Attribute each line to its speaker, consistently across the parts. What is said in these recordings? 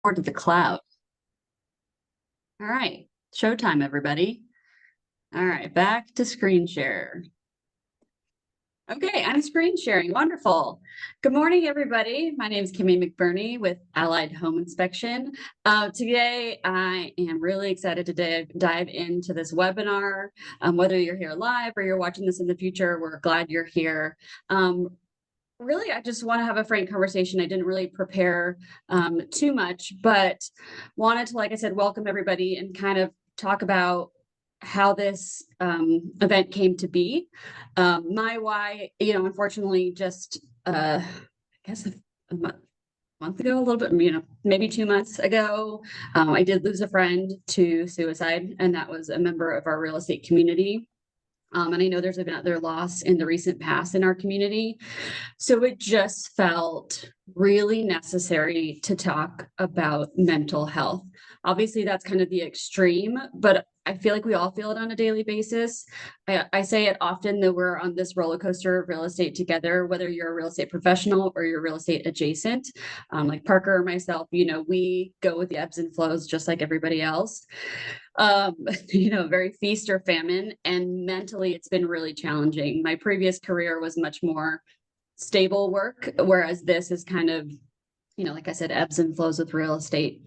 Speaker 1: Forward to the cloud. All right, showtime, everybody. All right, back to screen share. Okay, I'm screen sharing. Wonderful. Good morning, everybody. My name is Kimi McBurney with Allied Home Inspection. Today, I am really excited to dive into this webinar. Whether you're here live or you're watching this in the future, we're glad you're here. Really, I just want to have a frank conversation. I didn't really prepare too much, but wanted to, like I said, welcome everybody and kind of talk about how this event came to be. My why, unfortunately, just I guess a month ago, a little bit, maybe 2 months ago, I did lose a friend to suicide, and that was a member of our real estate community. And I know there's been other loss in the recent past in our community. So it just felt really necessary to talk about mental health. Obviously, that's kind of the extreme, but I feel like we all feel it on a daily basis. I say it often that we're on this roller coaster of real estate together, whether you're a real estate professional or you're real estate adjacent. Like Parker or myself, we go with the ebbs and flows just like everybody else. Very feast or famine. And mentally, it's been really challenging. My previous career was much more stable work, whereas this is kind of, like I said, ebbs and flows with real estate.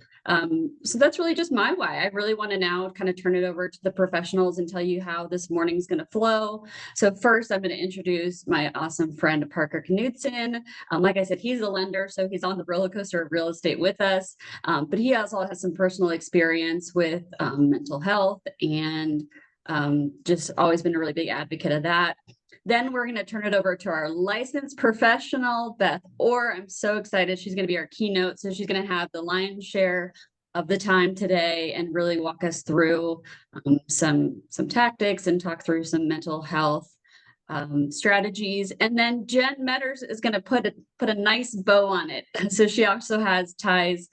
Speaker 1: So that's really just my why. I really want to now kind of turn it over to the professionals and tell you how this morning's going to flow. So first, I'm going to introduce my awesome friend, Parker Knudsen. Like I said, he's a lender, so he's on the roller coaster of real estate with us. But he also has some personal experience with mental health and just always been a really big advocate of that. Then we're going to turn it over to our licensed professional, Beth Orr. I'm so excited. She's going to be our keynote. So she's going to have the lion's share of the time today and really walk us through some tactics and talk through some mental health strategies. And then Jen Metters is going to put a nice bow on it. So she also has ties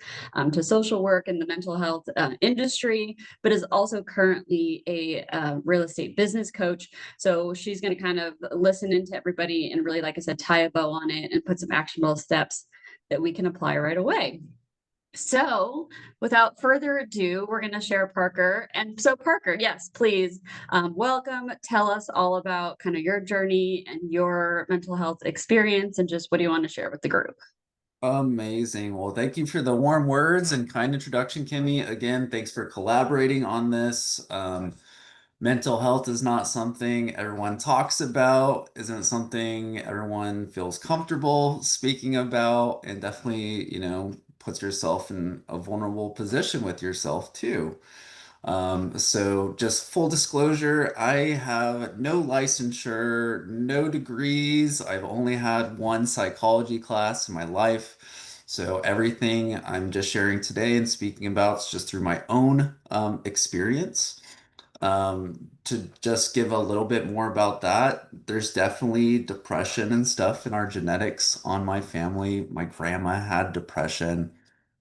Speaker 1: to social work and the mental health industry, but is also currently a real estate business coach. So she's going to kind of listen into everybody and really, like I said, tie a bow on it and put some actionable steps that we can apply right away. So without further ado, we're going to share Parker. And so Parker, yes, please, welcome. Tell us all about kind of your journey and your mental health experience and just what do you want to share with the group?
Speaker 2: Amazing. Well, thank you for the warm words and kind introduction, Kimmy. Again, thanks for collaborating on this. Mental health is not something everyone talks about, isn't something everyone feels comfortable speaking about, and definitely, puts yourself in a vulnerable position with yourself too. So just full disclosure, I have no licensure, no degrees. I've only had one psychology class in my life. So everything I'm just sharing today and speaking about is just through my own experience. To just give a little bit more about that, there's definitely depression and stuff in our genetics on my family. My grandma had depression.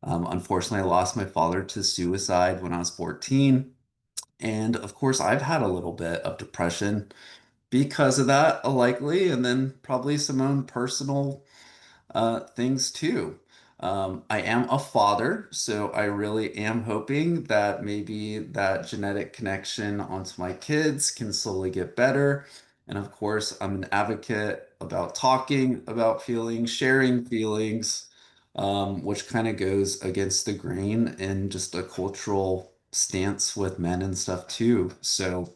Speaker 2: Unfortunately, I lost my father to suicide when I was 14. And of course, I've had a little bit of depression because of that, likely, and then probably some own personal things too. I am a father, so I really am hoping that maybe that genetic connection onto my kids can slowly get better. And of course, I'm an advocate about talking about feelings, sharing feelings, which kind of goes against the grain and just a cultural stance with men and stuff too. So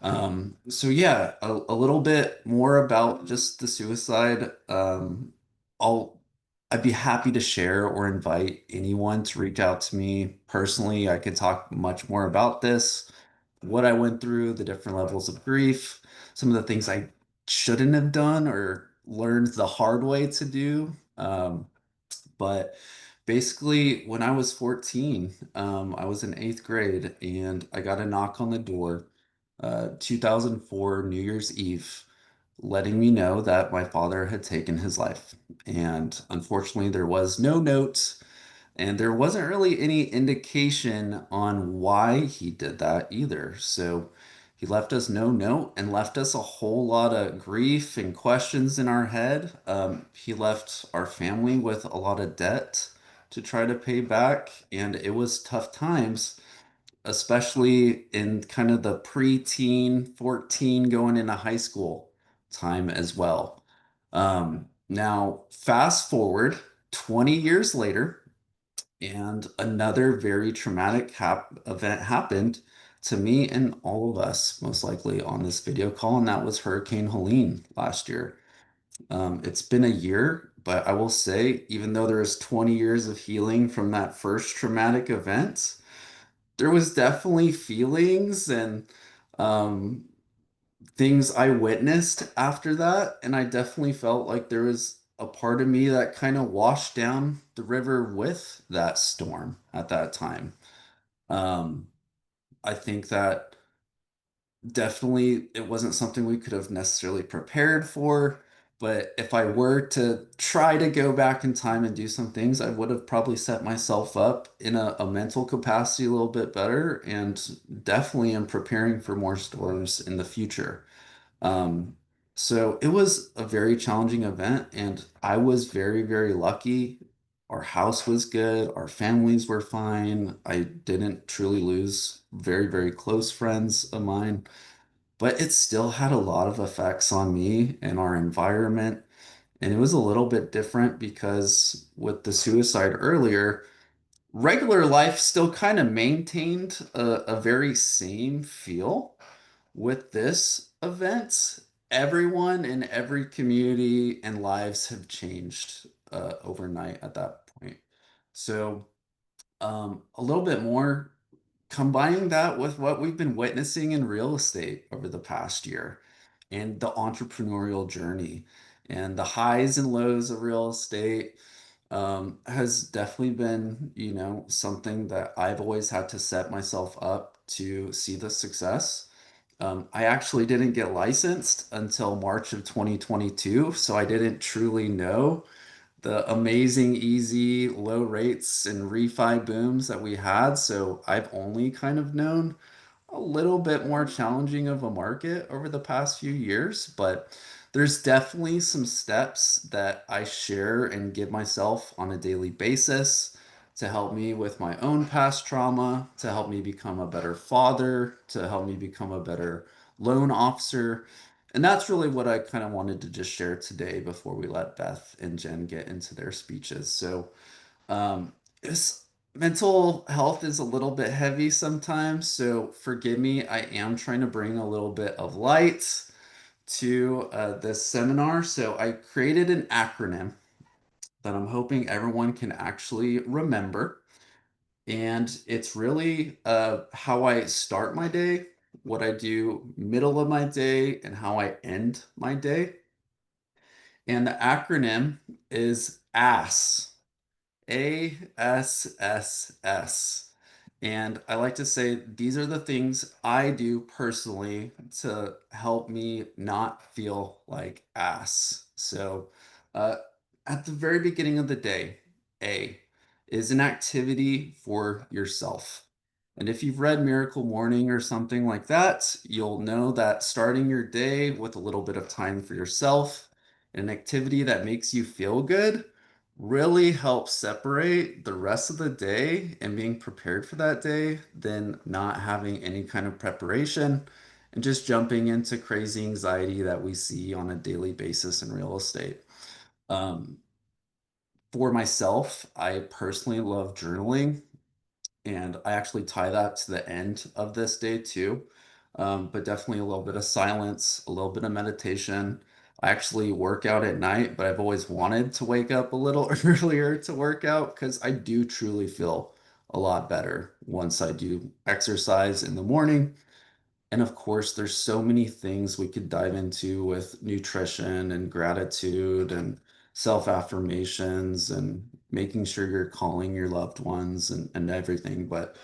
Speaker 2: yeah, a little bit more about just the suicide. I'll I'd be happy to share or invite anyone to reach out to me personally. I could talk much more about this, what I went through, the different levels of grief, some of the things I shouldn't have done or learned the hard way to do. But basically, when I was 14, I was in eighth grade and I got a knock on the door, 2004 New Year's Eve, letting me know that my father had taken his life. And unfortunately, there was no note and there wasn't really any indication on why he did that either. So he left us no note and left us a whole lot of grief and questions in our head. He left our family with a lot of debt. to try to pay back, and it was tough times, especially in kind of the preteen, 14 going into high school time as well. Now, fast forward 20 years later, and another very traumatic event happened to me and all of us, most likely on this video call, and that was Hurricane Helene last year. It's been a year, but I will say, even though there is 20 years of healing from that first traumatic event, there was definitely feelings and um, things I witnessed after that, and I definitely felt like there was a part of me that kind of washed down the river with that storm at that time. Um, I think that definitely it wasn't something we could have necessarily prepared for, but if I were to try to go back in time and do some things, I would have probably set myself up in a mental capacity a little bit better, and definitely am preparing for more storms in the future. Um, so it was a very challenging event, and I was very, very lucky. Our house was good, our families were fine. I didn't truly lose very, very close friends of mine, but it still had a lot of effects on me and our environment. And it was a little bit different because with the suicide earlier, regular life still kind of maintained a very same feel. With this event, everyone in every community and lives have changed overnight at that point. So, a little bit more combining that with what we've been witnessing in real estate over the past year and the entrepreneurial journey and the highs and lows of real estate has definitely been, something that I've always had to set myself up to see the success. I actually didn't get licensed until March of 2022, so I didn't truly know the amazing, easy, low rates and refi booms that we had. So I've only kind of known a little bit more challenging of a market over the past few years, but there's definitely some steps that I share and give myself on a daily basis to help me with my own past trauma, to help me become a better father, to help me become a better loan officer. And that's really what I kind of wanted to just share today before we let Beth and Jen get into their speeches. So, this mental health is a little bit heavy sometimes, so forgive me. I am trying to bring a little bit of light to this seminar. So I created an acronym that I'm hoping everyone can actually remember. And it's really how I start my day, what I do middle of my day, and how I end my day. And the acronym is ASS. ASSS. And I like to say these are the things I do personally to help me not feel like ass. So, uh, at the very beginning of the day, A is an activity for yourself. And if you've read Miracle Morning or something like that, you'll know that starting your day with a little bit of time for yourself, an activity that makes you feel good, really helps separate the rest of the day and being prepared for that day than not having any kind of preparation and just jumping into crazy anxiety that we see on a daily basis in real estate. Um, for myself, I personally love journaling, and I actually tie that to the end of this day too. But definitely a little bit of silence, a little bit of meditation. I actually work out at night, but I've always wanted to wake up a little earlier to work out because I do truly feel a lot better once I do exercise in the morning. And of course, there's so many things we could dive into with nutrition and gratitude and self-affirmations and making sure you're calling your loved ones and everything. But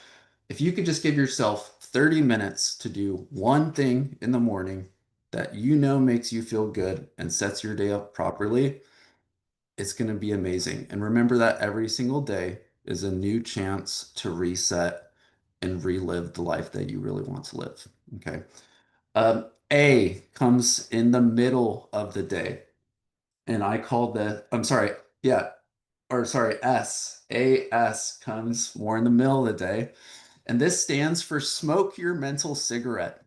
Speaker 2: if you could just give yourself 30 minutes to do one thing in the morning that you know makes you feel good and sets your day up properly, it's going to be amazing. And remember that every single day is a new chance to reset and relive the life that you really want to live. Okay. A comes in the middle of the day, and I call I'm sorry, yeah, or sorry, AS comes more in the middle of the day. And this stands for smoke your mental cigarette.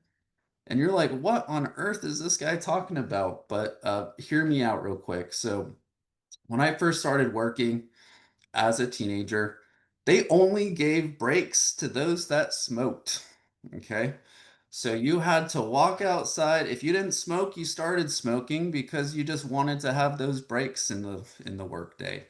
Speaker 2: And you're like, what on earth is this guy talking about? But hear me out real quick. So when I first started working as a teenager, they only gave breaks to those that smoked. Okay. So you had to walk outside. If you didn't smoke, you started smoking because you just wanted to have those breaks in the workday.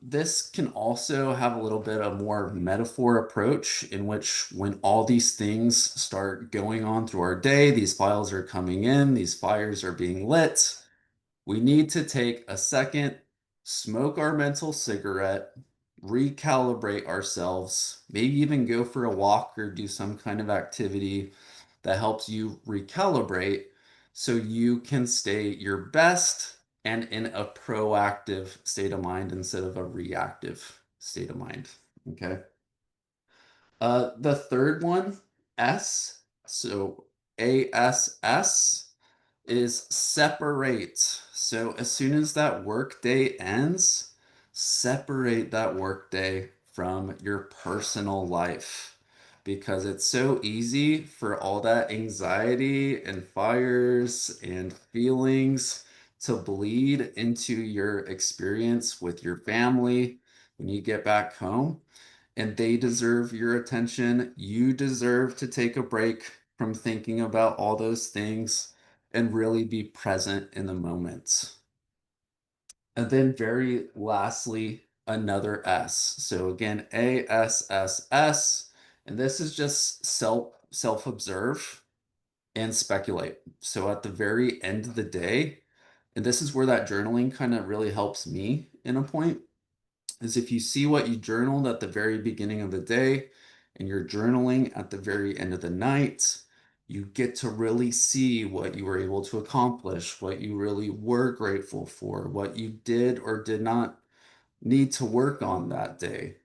Speaker 2: This can also have a little bit of more metaphor approach in which when all these things start going on through our day, these files are coming in, these fires are being lit, we need to take a second, smoke our mental cigarette, recalibrate ourselves, maybe even go for a walk or do some kind of activity that helps you recalibrate so you can stay your best and in a proactive state of mind instead of a reactive state of mind. Okay. The third one, S, so ASS is separate. So as soon as that work day ends, separate that work day from your personal life because it's so easy for all that anxiety and fires and feelings to bleed into your experience with your family when you get back home. And they deserve your attention. You deserve to take a break from thinking about all those things and really be present in the moment. And then very lastly, another S. So again, ASSS, and this is just self-observe and speculate. So at the very end of the day, and this is where that journaling kind of really helps me in a point, is if you see what you journaled at the very beginning of the day and you're journaling at the very end of the night, you get to really see what you were able to accomplish, what you really were grateful for, what you did or did not need to work on that day.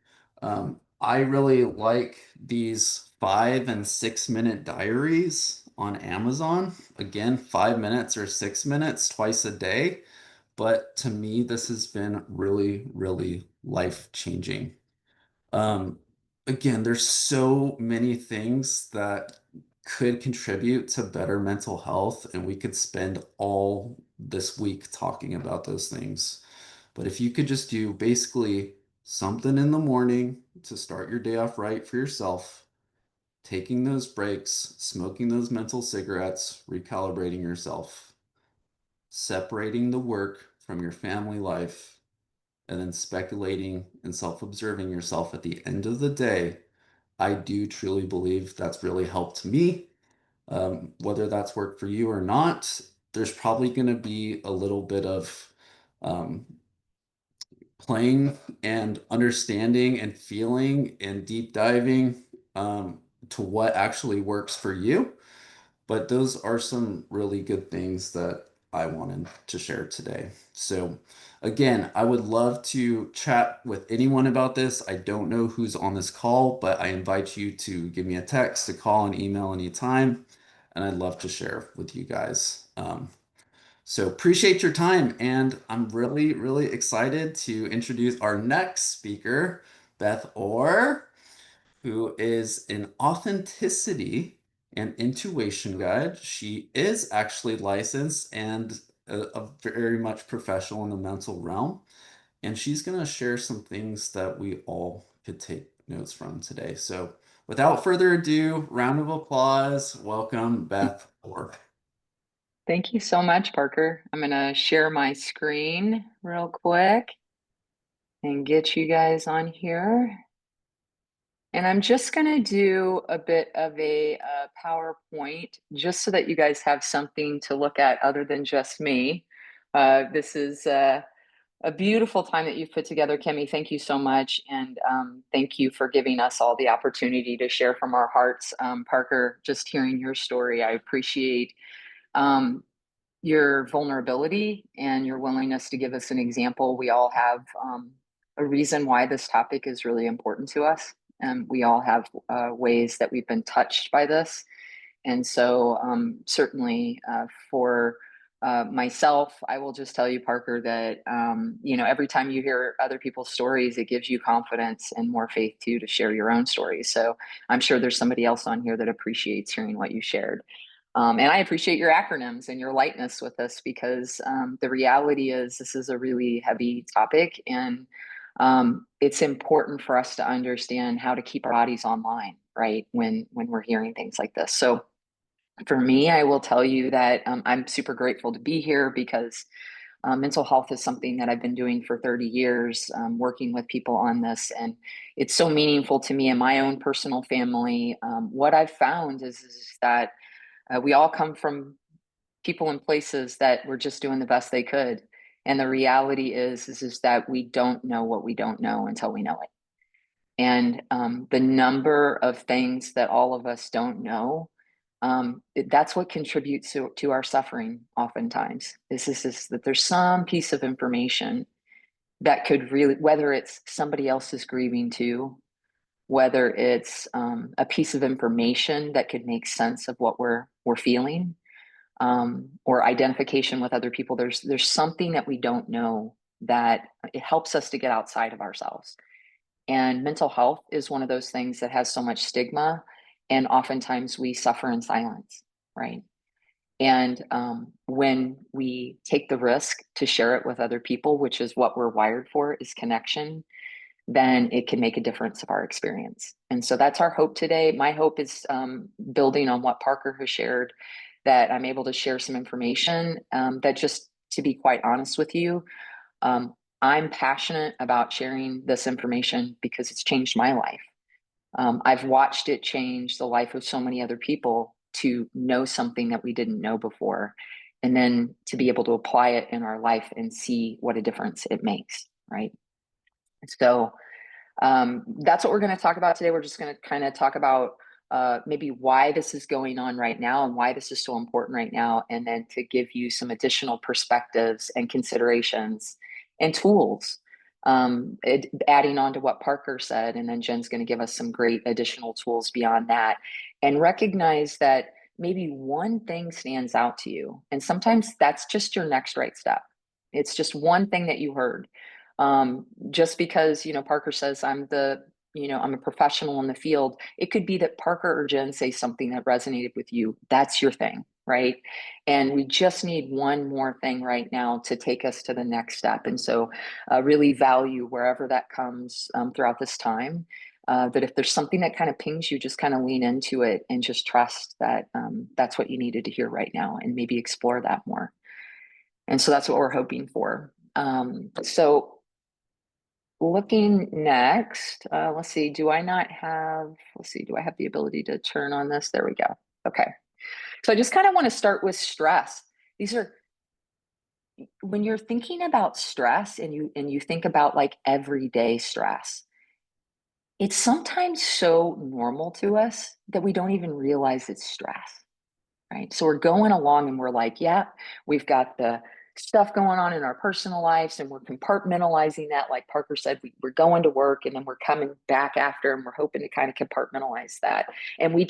Speaker 2: I really like these 5 and 6 minute diaries on Amazon. Again, 5 minutes or 6 minutes twice a day. But to me, this has been really, really life changing. Um, Again, there's so many things that could contribute to better mental health, and we could spend all this week talking about those things. But if you could just do basically something in the morning to start your day off right for yourself, taking those breaks, smoking those mental cigarettes, recalibrating yourself, separating the work from your family life, and then speculating and self-observing yourself at the end of the day, I do truly believe that's really helped me. Whether that's worked for you or not, there's probably going to be a little bit of um, playing and understanding and feeling and deep diving to what actually works for you. But those are some really good things that I wanted to share today. So, again, I would love to chat with anyone about this. I don't know who's on this call, but I invite you to give me a text, a call, an email anytime, and I'd love to share with you guys. So appreciate your time, and I'm really, really excited to introduce our next speaker, Beth Orr, who is an authenticity and intuition guide. She is actually licensed and a very much professional in the mental realm. And she's going to share some things that we all could take notes from today. So without further ado, round of applause. Welcome, Beth Orr.
Speaker 3: Thank you so much, Parker. I'm going to share my screen real quick and get you guys on here. And I'm just going to do a bit of a PowerPoint just so that you guys have something to look at other than just me. This is a beautiful time that you've put together, Kimi. Thank you so much. And thank you for giving us all the opportunity to share from our hearts. Parker, just hearing your story, I appreciate your vulnerability and your willingness to give us an example. We all have a reason why this topic is really important to us. And we all have ways that we've been touched by this. And so certainly for myself, I will just tell you, Parker, that, you know, every time you hear other people's stories, it gives you confidence and more faith too, to share your own stories. So I'm sure there's somebody else on here that appreciates hearing what you shared. And I appreciate your acronyms and your lightness with this, because the reality is this is a really heavy topic, and it's important for us to understand how to keep our bodies online, right? When we're hearing things like this. So for me, I will tell you that I'm super grateful to be here, because mental health is something that I've been doing for 30 years, working with people on this. And it's so meaningful to me in my own personal family. What I've found is that we all come from people and places that were just doing the best they could. And the reality is that we don't know what we don't know until we know it. And the number of things that all of us don't know, that's what contributes to our suffering oftentimes. This is that there's some piece of information that could really, whether it's somebody else's grieving too, whether it's a piece of information that could make sense of what we're feeling, or identification with other people. There's something that we don't know that it helps us to get outside of ourselves. And mental health is one of those things that has so much stigma, and oftentimes we suffer in silence, right? And when we take the risk to share it with other people, which is what we're wired for, is connection, then it can make a difference of our experience. And so that's our hope today. My hope is building on what Parker has shared, that I'm able to share some information that, just to be quite honest with you, I'm passionate about sharing this information because it's changed my life. I've watched it change the life of so many other people to know something that we didn't know before, and then to be able to apply it in our life and see what a difference it makes, right? So that's what we're going to talk about today. We're just going to kind of talk about maybe why this is going on right now and why this is so important right now, and then to give you some additional perspectives and considerations and tools, adding on to what Parker said. And then Jen's going to give us some great additional tools beyond that, and recognize that maybe one thing stands out to you. And sometimes that's just your next right step. It's just one thing that you heard. Just because, you know, Parker says I'm a professional in the field, it could be that Parker or Jen say something that resonated with you. That's your thing, right? And we just need one more thing right now to take us to the next step. And so really value wherever that comes throughout this time, that if there's something that kind of pings you, just kind of lean into it and just trust that that's what you needed to hear right now, and maybe explore that more. And so that's what we're hoping for. So looking next, let's see, do I have the ability to turn on this? There we go. Okay. So I just kind of want to start with stress. When you're thinking about stress, and you think about like everyday stress, it's sometimes so normal to us that we don't even realize it's stress, right? So we're going along and we're like, yeah, we've got the stuff going on in our personal lives, and we're compartmentalizing that. Like Parker said, we're going to work, and then we're coming back after, and we're hoping to kind of compartmentalize that. And we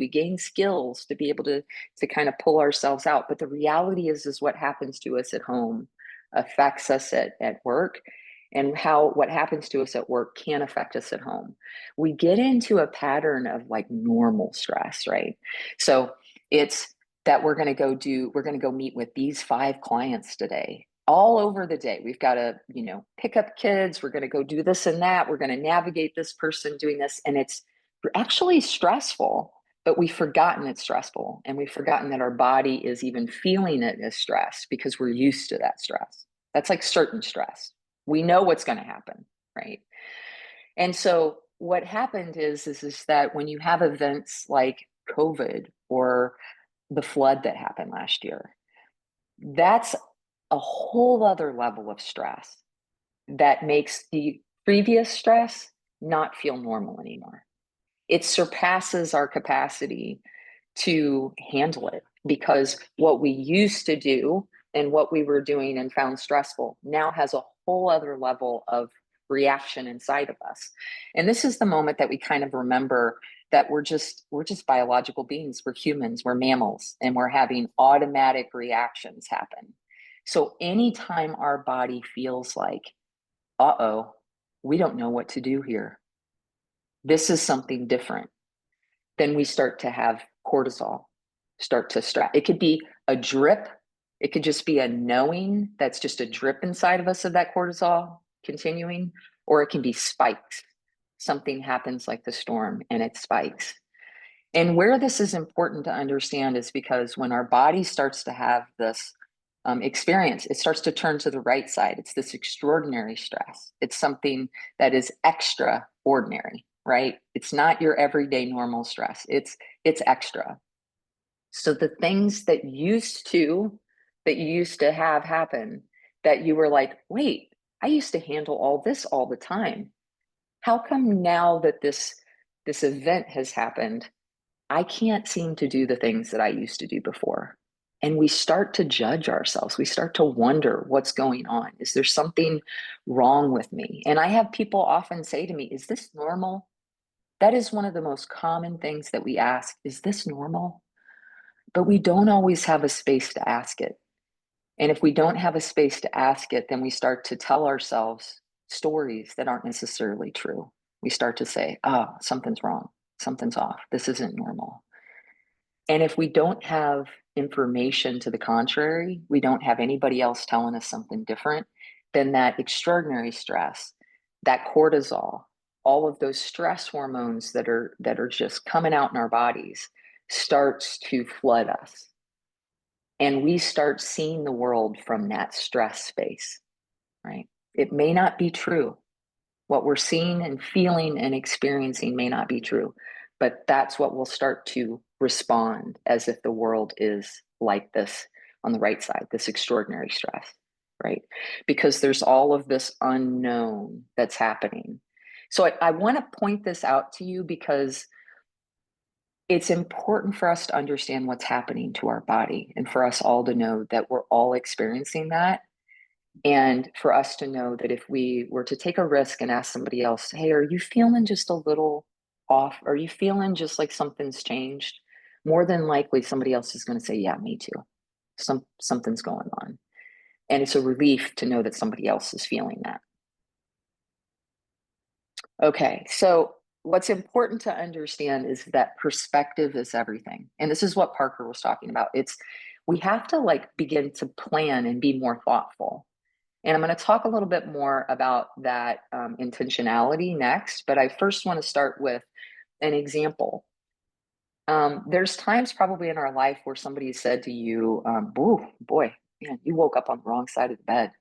Speaker 3: gain skills to be able to kind of pull ourselves out. But the reality is what happens to us at home affects us at work, and what happens to us at work can affect us at home. We get into a pattern of like normal stress, right? So it's that we're going to go meet with these 5 clients today, all over the day. We've got to, pick up kids. We're going to go do this and that. We're going to navigate this person doing this. And it's actually stressful, but we've forgotten it's stressful. And we've forgotten that our body is even feeling it as stress, because we're used to that stress. That's like certain stress. We know what's going to happen, right? And so what happened is that when you have events like COVID or the flood that happened last year, that's a whole other level of stress that makes the previous stress not feel normal anymore. It surpasses our capacity to handle it, because what we used to do and what we were doing and found stressful now has a whole other level of reaction inside of us. And this is the moment that we kind of remember that we're just biological beings. We're humans, we're mammals, and we're having automatic reactions happen. So anytime our body feels like, uh-oh, we don't know what to do here, this is something different, then we start to have cortisol start to stress. It could be a drip. It could just be a knowing that's just a drip inside of us of that cortisol continuing, or it can be spikes. Something happens like the storm and it spikes. And where this is important to understand is because when our body starts to have this experience, it starts to turn to the right side. It's this extraordinary stress. It's something that is extraordinary, right? It's not your everyday normal stress. It's extra. So the things that you used to have happen, that you were like, wait, I used to handle all this all the time. How come now that this event has happened, I can't seem to do the things that I used to do before? And we start to judge ourselves. We start to wonder what's going on. Is there something wrong with me? And I have people often say to me, is this normal? That is one of the most common things that we ask. Is this normal? But we don't always have a space to ask it. And if we don't have a space to ask it, then we start to tell ourselves stories that aren't necessarily true. We start to say, oh, something's wrong. Something's off. This isn't normal. And if we don't have information to the contrary, we don't have anybody else telling us something different, then that extraordinary stress, that cortisol, all of those stress hormones that are just coming out in our bodies starts to flood us. And we start seeing the world from that stress space, right? It may not be true. What we're seeing and feeling and experiencing may not be true, but that's what will start to respond as if the world is like this on the right side, this extraordinary stress, right? Because there's all of this unknown that's happening. So I want to point this out to you because it's important for us to understand what's happening to our body and for us all to know that we're all experiencing that. And for us to know that if we were to take a risk and ask somebody else, hey, are you feeling just a little off? Are you feeling just like something's changed? More than likely, somebody else is going to say, yeah, me too. Something's going on. And it's a relief to know that somebody else is feeling that. Okay, so what's important to understand is that perspective is everything. And this is what Parker was talking about. We have to like begin to plan and be more thoughtful. And I'm going to talk a little bit more about that intentionality next, but I first want to start with an example. There's times probably in our life where somebody said to you, "Ooh, boy, man, you woke up on the wrong side of the bed,"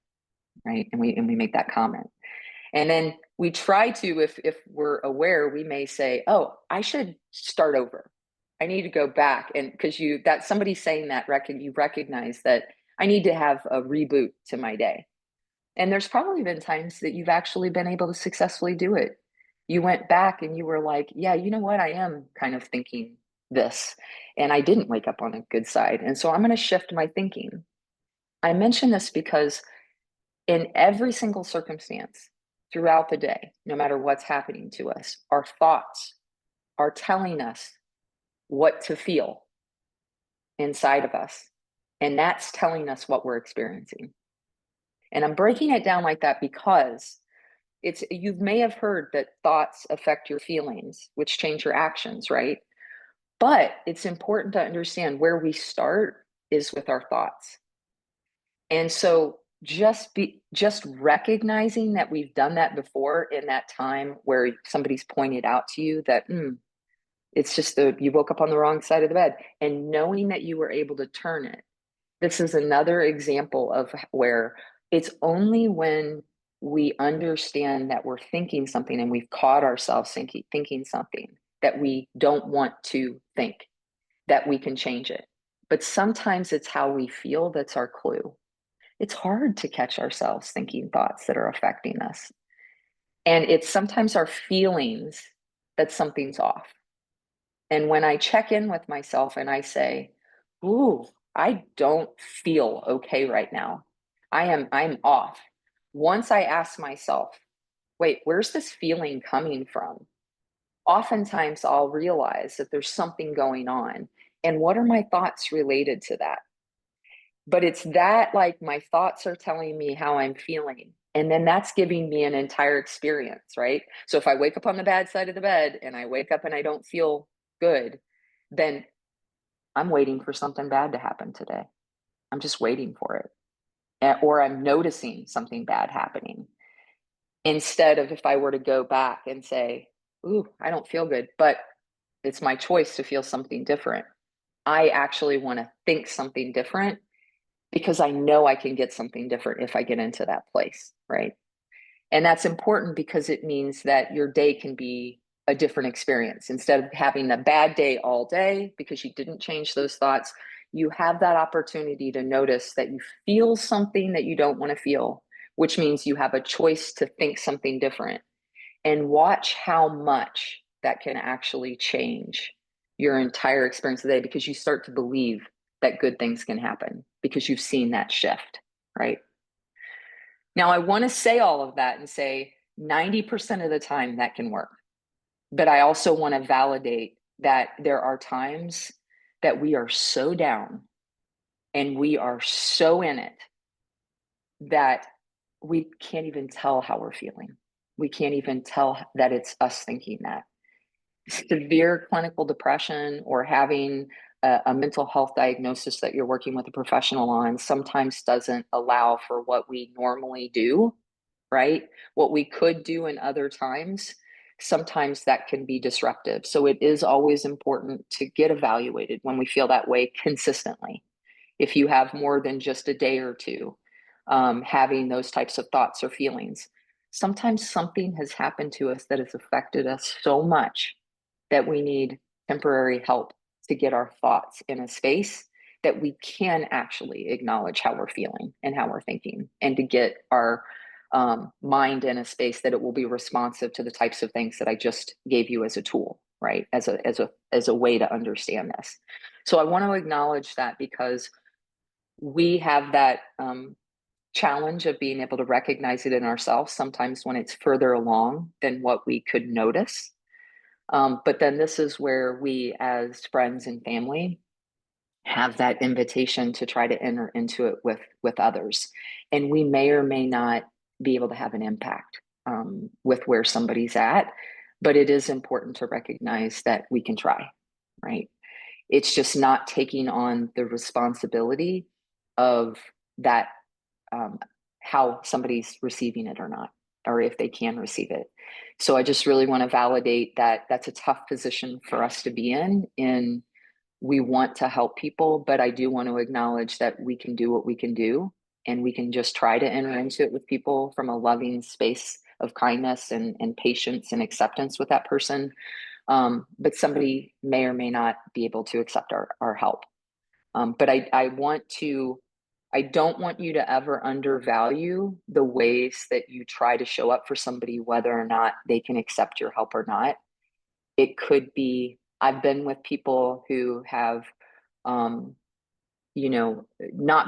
Speaker 3: right? And we make that comment. And then we try to, if we're aware, we may say, "Oh, I should start over. I need to go back." And because that somebody's saying that, you recognize that I need to have a reboot to my day. And there's probably been times that you've actually been able to successfully do it. You went back and you were like, yeah, you know what? I am kind of thinking this, and I didn't wake up on a good side. And so I'm going to shift my thinking. I mention this because in every single circumstance throughout the day, no matter what's happening to us, our thoughts are telling us what to feel inside of us. And that's telling us what we're experiencing. And I'm breaking it down like that because you may have heard that thoughts affect your feelings, which change your actions, right? But it's important to understand where we start is with our thoughts. And so just recognizing that we've done that before in that time where somebody's pointed out to you that it's just you woke up on the wrong side of the bed, and knowing that you were able to turn it. This is another example of where it's only when we understand that we're thinking something and we've caught ourselves thinking something that we don't want to think, that we can change it. But sometimes it's how we feel that's our clue. It's hard to catch ourselves thinking thoughts that are affecting us. And it's sometimes our feelings that something's off. And when I check in with myself and I say, ooh, I don't feel okay right now. I'm off. Once I ask myself, wait, where's this feeling coming from? Oftentimes I'll realize that there's something going on. And what are my thoughts related to that? But it's that, like, my thoughts are telling me how I'm feeling. And then that's giving me an entire experience, right? So if I wake up on the bad side of the bed and I wake up and I don't feel good, then I'm waiting for something bad to happen today. I'm just waiting for it. Or I'm noticing something bad happening. Instead of, if I were to go back and say, ooh, I don't feel good, but it's my choice to feel something different. I actually want to think something different because I know I can get something different if I get into that place, right? And that's important because it means that your day can be a different experience. Instead of having a bad day all day because you didn't change those thoughts, you have that opportunity to notice that you feel something that you don't want to feel, which means you have a choice to think something different, and watch how much that can actually change your entire experience of the day, because you start to believe that good things can happen because you've seen that shift, right? Now, I want to say all of that and say 90% of the time that can work. But I also want to validate that there are times that we are so down and we are so in it that we can't even tell how we're feeling. We can't even tell that it's us thinking that. Severe clinical depression or having a mental health diagnosis that you're working with a professional on sometimes doesn't allow for what we normally do, right? What we could do in other times, sometimes that can be disruptive. So it is always important to get evaluated when we feel that way consistently. If you have more than just a day or two having those types of thoughts or feelings, sometimes something has happened to us that has affected us so much that we need temporary help to get our thoughts in a space that we can actually acknowledge how we're feeling and how we're thinking, and to get our mind in a space that it will be responsive to the types of things that I just gave you as a tool, right? As a way to understand this. So I want to acknowledge that because we have that challenge of being able to recognize it in ourselves sometimes when it's further along than what we could notice. But then this is where we, as friends and family, have that invitation to try to enter into it with others. And we may or may not be able to have an impact with where somebody's at, but it is important to recognize that we can try, right? It's just not taking on the responsibility of that, how somebody's receiving it or not, or if they can receive it. So I just really want to validate that that's a tough position for us to be in we want to help people, but I do want to acknowledge that we can do what we can do, and we can just try to enter into it with people from a loving space of kindness and patience and acceptance with that person. But somebody may or may not be able to accept our help. But I don't want you to ever undervalue the ways that you try to show up for somebody, whether or not they can accept your help or not. It could be, I've been with people who have, not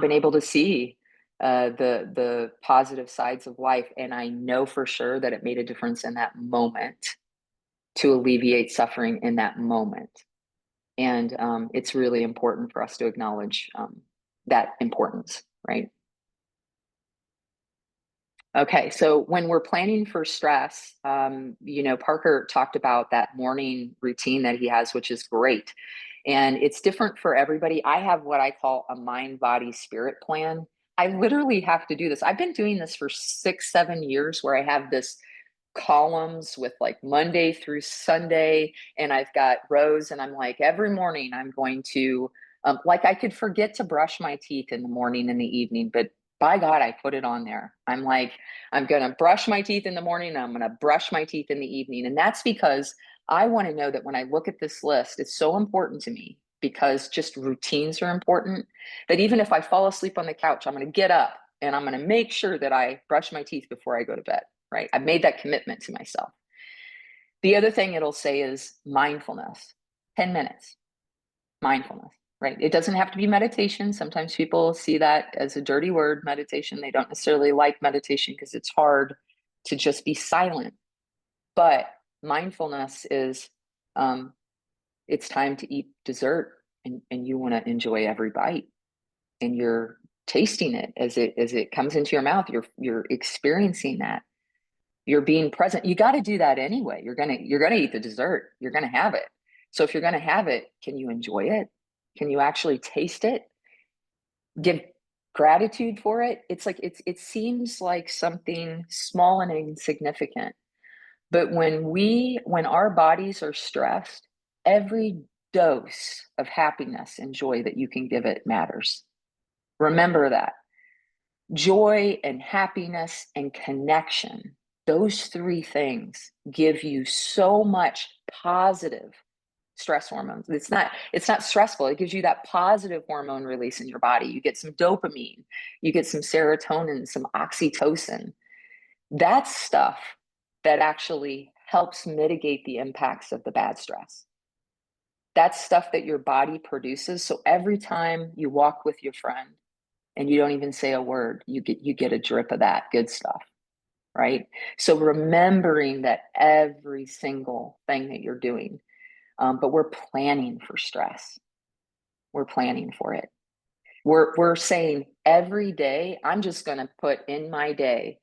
Speaker 3: been able to see the positive sides of life. And I know for sure that it made a difference in that moment to alleviate suffering in that moment. And it's really important for us to acknowledge that importance, right? Okay, so when we're planning for stress, Parker talked about that morning routine that he has, which is great. And it's different for everybody. I have what I call a mind, body, spirit plan. I literally have to do this. I've been doing this for 6-7 years, where I have this columns with like Monday through Sunday, and I've got rows, and I'm like, every morning I'm going to, like, I could forget to brush my teeth in the morning and the evening, but by God, I put it on there. I'm like, I'm going to brush my teeth in the morning, and I'm going to brush my teeth in the evening. And that's because I want to know that when I look at this list, it's so important to me, because just routines are important, that even if I fall asleep on the couch, I'm going to get up and I'm going to make sure that I brush my teeth before I go to bed, right? I've made that commitment to myself. The other thing it'll say is mindfulness, 10 minutes, mindfulness. Right. It doesn't have to be meditation. Sometimes people see that as a dirty word, meditation. They don't necessarily like meditation because it's hard. to just be silent. But mindfulness is, it's time to eat dessert, and you want to enjoy every bite, and you're tasting it as it comes into your mouth. You're experiencing that. You're being present. You got to do that anyway. You're gonna eat the dessert. You're gonna have it. So if you're gonna have it, can you enjoy it? Can you actually taste it? Give gratitude for it. It's like it seems like something small and insignificant, but when our bodies are stressed, every dose of happiness and joy that you can give it matters. Remember that. Joy and happiness and connection, those three things give you so much positive stress hormones. It's not stressful. It gives you that positive hormone release in your body. You get some dopamine, you get some serotonin, some oxytocin. That's stuff that actually helps mitigate the impacts of the bad stress. That's stuff that your body produces. So every time you walk with your friend and you don't even say a word, you get a drip of that good stuff, right? So remembering that every single thing that you're doing, but we're planning for stress. We're planning for it. We're saying every day, I'm just going to put in my day,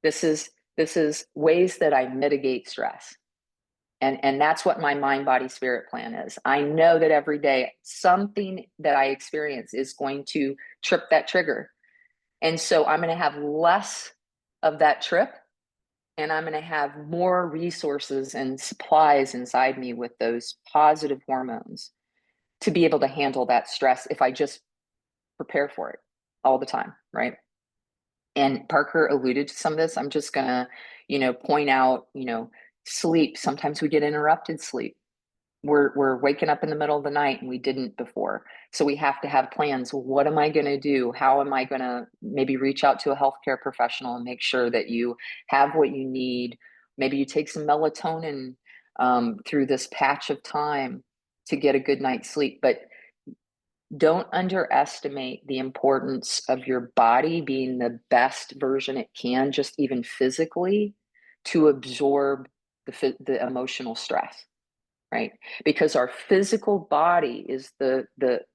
Speaker 3: this is ways that I mitigate stress. And that's what my mind, body, spirit plan is. I know that every day something that I experience is going to trip that trigger. And so I'm going to have less of that trip, and I'm going to have more resources and supplies inside me with those positive hormones to be able to handle that stress if I just prepare for it all the time, right? And Parker alluded to some of this. I'm just going to, point out, sleep. Sometimes we get interrupted sleep. We're waking up in the middle of the night and we didn't before. So we have to have plans. What am I going to do? How am I going to maybe reach out to a healthcare professional and make sure that you have what you need? Maybe you take some melatonin through this patch of time to get a good night's sleep. But don't underestimate the importance of your body being the best version it can, just even physically, to absorb the emotional stress, right? Because our physical body is the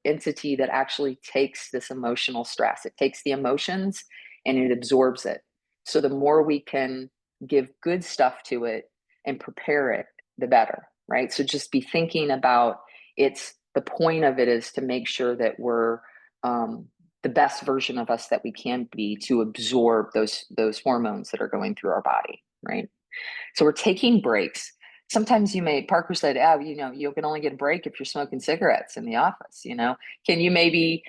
Speaker 3: entity that actually takes this emotional stress. It takes the emotions and it absorbs it. So the more we can give good stuff to it and prepare it, the better, right? So just be thinking about the point of it is to make sure that we're the best version of us that we can be to absorb those hormones that are going through our body, right? So we're taking breaks. Sometimes Parker said, you can only get a break if you're smoking cigarettes in the office, Can you maybe,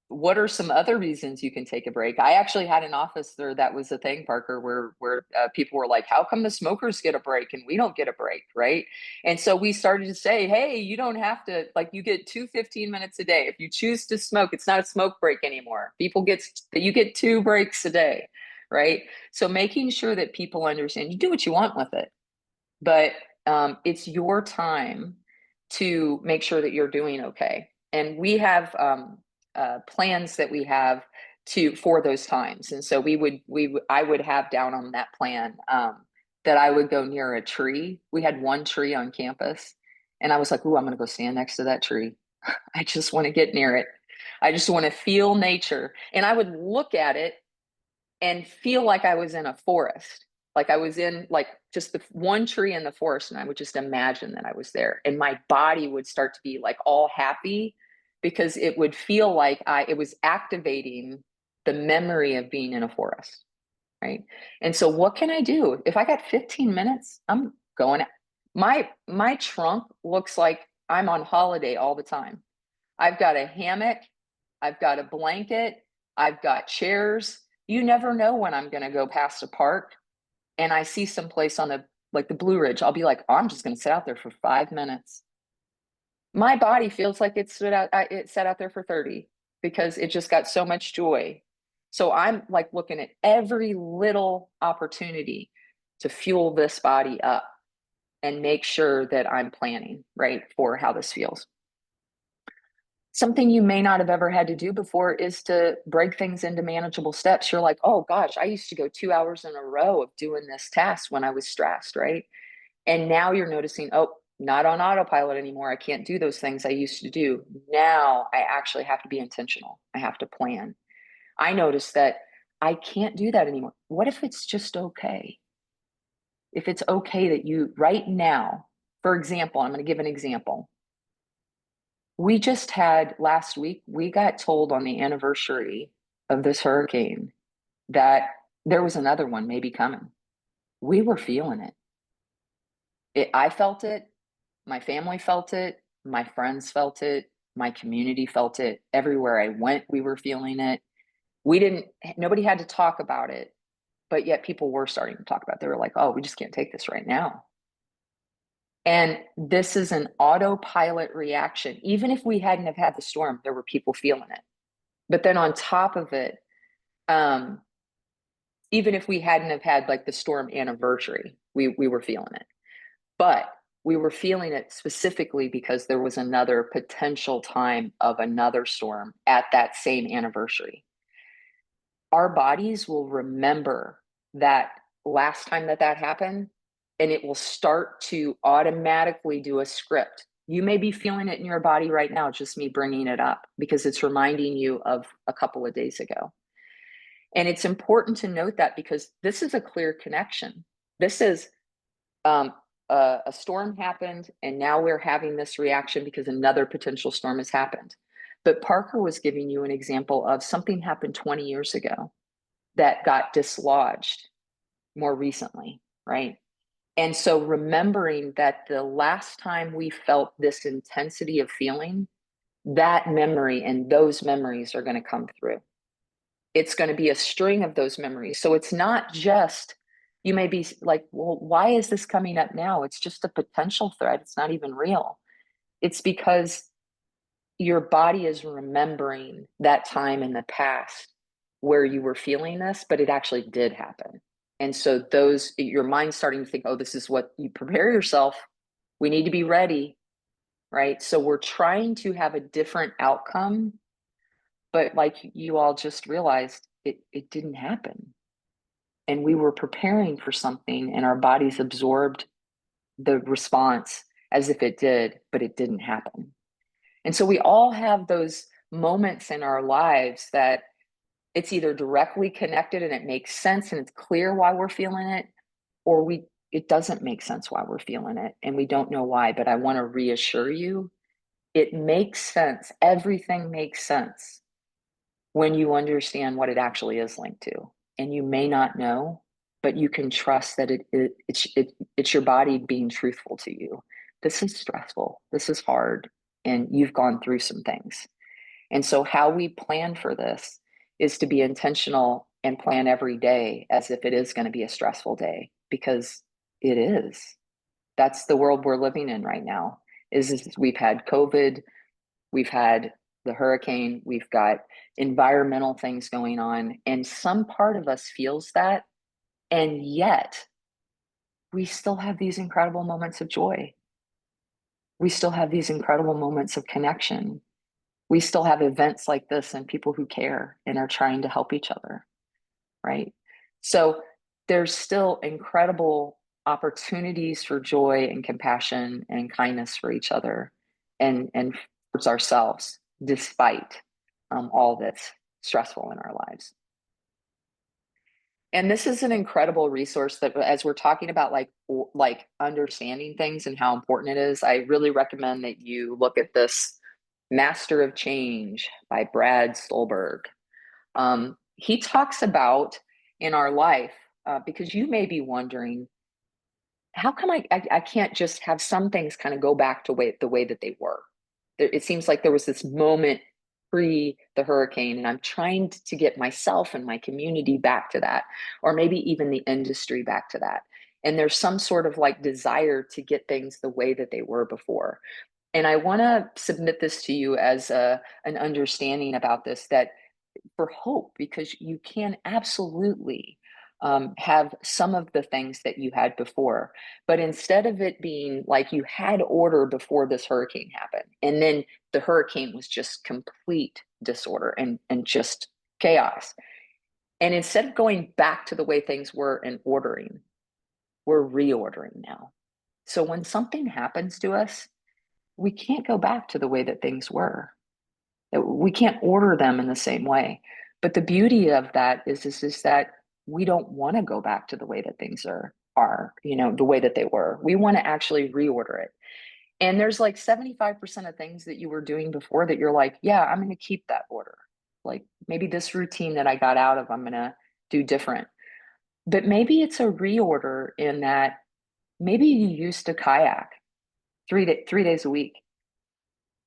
Speaker 3: what are some other reasons you can take a break? I actually had an office there that was a thing, Parker, where people were like, how come the smokers get a break and we don't get a break, right? And so we started to say, hey, you don't have to, you get 15 minutes a day. If you choose to smoke, it's not a smoke break anymore. You get 2 breaks a day, right? So making sure that people understand, you do what you want with it, but it's your time to make sure that you're doing okay. And we have plans that we have for those times. And so I would have down on that plan that I would go near a tree. We had one tree on campus, and I was like, "Ooh, I'm going to go stand next to that tree. I just want to get near it. I just want to feel nature." And I would look at it and feel like I was in a forest. Like I was in just the one tree in the forest, and I would just imagine that I was there, and my body would start to be all happy because it would feel like it was activating the memory of being in a forest, right? And so what can I do? If I got 15 minutes, I'm going. My trunk looks like I'm on holiday all the time. I've got a hammock, I've got a blanket, I've got chairs. You never know when I'm going to go past a park and I see someplace on the Blue Ridge. I'll be like, oh, I'm just going to sit out there for 5 minutes. My body feels like it sat out there for 30 because it just got so much joy. So I'm looking at every little opportunity to fuel this body up and make sure that I'm planning, right, for how this feels. Something you may not have ever had to do before is to break things into manageable steps. You're like, oh gosh, I used to go 2 hours in a row of doing this task when I was stressed, right? And now you're noticing, oh, not on autopilot anymore. I can't do those things I used to do. Now I actually have to be intentional. I have to plan. I noticed that I can't do that anymore. What if it's just okay? If it's okay that you right now, for example, I'm going to give an example. We just had last week, we got told on the anniversary of this hurricane that there was another one maybe coming. We were feeling it. I felt it. My family felt it. My friends felt it. My community felt it. Everywhere I went, we were feeling it. Nobody had to talk about it, but yet people were starting to talk about it. They were like, oh, we just can't take this right now. And this is an autopilot reaction. Even if we hadn't have had the storm, there were people feeling it. But then on top of it, even if we hadn't have had like the storm anniversary, we were feeling it. But we were feeling it specifically because there was another potential time of another storm at that same anniversary. Our bodies will remember that last time that happened, and it will start to automatically do a script. You may be feeling it in your body right now, just me bringing it up, because it's reminding you of a couple of days ago. And it's important to note that because this is a clear connection. This is a storm happened, and now we're having this reaction because another potential storm has happened. But Parker was giving you an example of something happened 20 years ago that got dislodged more recently, right? And so remembering that the last time we felt this intensity of feeling, that memory and those memories are going to come through. It's going to be a string of those memories. So it's not just, you may be like, well, why is this coming up now? It's just a potential threat. It's not even real. It's because your body is remembering that time in the past where you were feeling this, but it actually did happen. And so your mind's starting to think, oh, this is what you prepare yourself. We need to be ready, right? So we're trying to have a different outcome, but like you all just realized, it didn't happen. And we were preparing for something and our bodies absorbed the response as if it did, but it didn't happen. And so we all have those moments in our lives that it's either directly connected and it makes sense and it's clear why we're feeling it, or it doesn't make sense why we're feeling it and we don't know why. But I want to reassure you, it makes sense. Everything makes sense when you understand what it actually is linked to. And you may not know, but you can trust that it's your body being truthful to you. This is stressful. This is hard. And you've gone through some things. And so how we plan for this is to be intentional and plan every day as if it is going to be a stressful day, because it is. That's the world we're living in right now. Is we've had COVID, we've had the hurricane, we've got environmental things going on, and some part of us feels that, and yet we still have these incredible moments of joy. We still have these incredible moments of connection. We still have events like this and people who care and are trying to help each other, right? So there's still incredible opportunities for joy and compassion and kindness for each other and towards ourselves, despite all that's stressful in our lives. And this is an incredible resource that, as we're talking about like understanding things and how important it is, I really recommend that you look at this Master of Change by Brad Stulberg. He talks about in our life, because you may be wondering, how come I can't just have some things kind of go back to the way that they were? It seems like there was this moment pre the hurricane, and I'm trying to get myself and my community back to that, or maybe even the industry back to that. And there's some sort of like desire to get things the way that they were before. And I want to submit this to you as an understanding about this, that for hope, because you can absolutely have some of the things that you had before. But instead of it being like you had order before this hurricane happened, and then the hurricane was just complete disorder and just chaos. And instead of going back to the way things were and ordering, we're reordering now. So when something happens to us, we can't go back to the way that things were. We can't order them in the same way. But the beauty of that is that we don't want to go back to the way that things are, the way that they were. We want to actually reorder it. And there's like 75% of things that you were doing before that you're like, yeah, I'm going to keep that order. Like maybe this routine that I got out of, I'm going to do different. But maybe it's a reorder in that maybe you used to kayak 3 days a week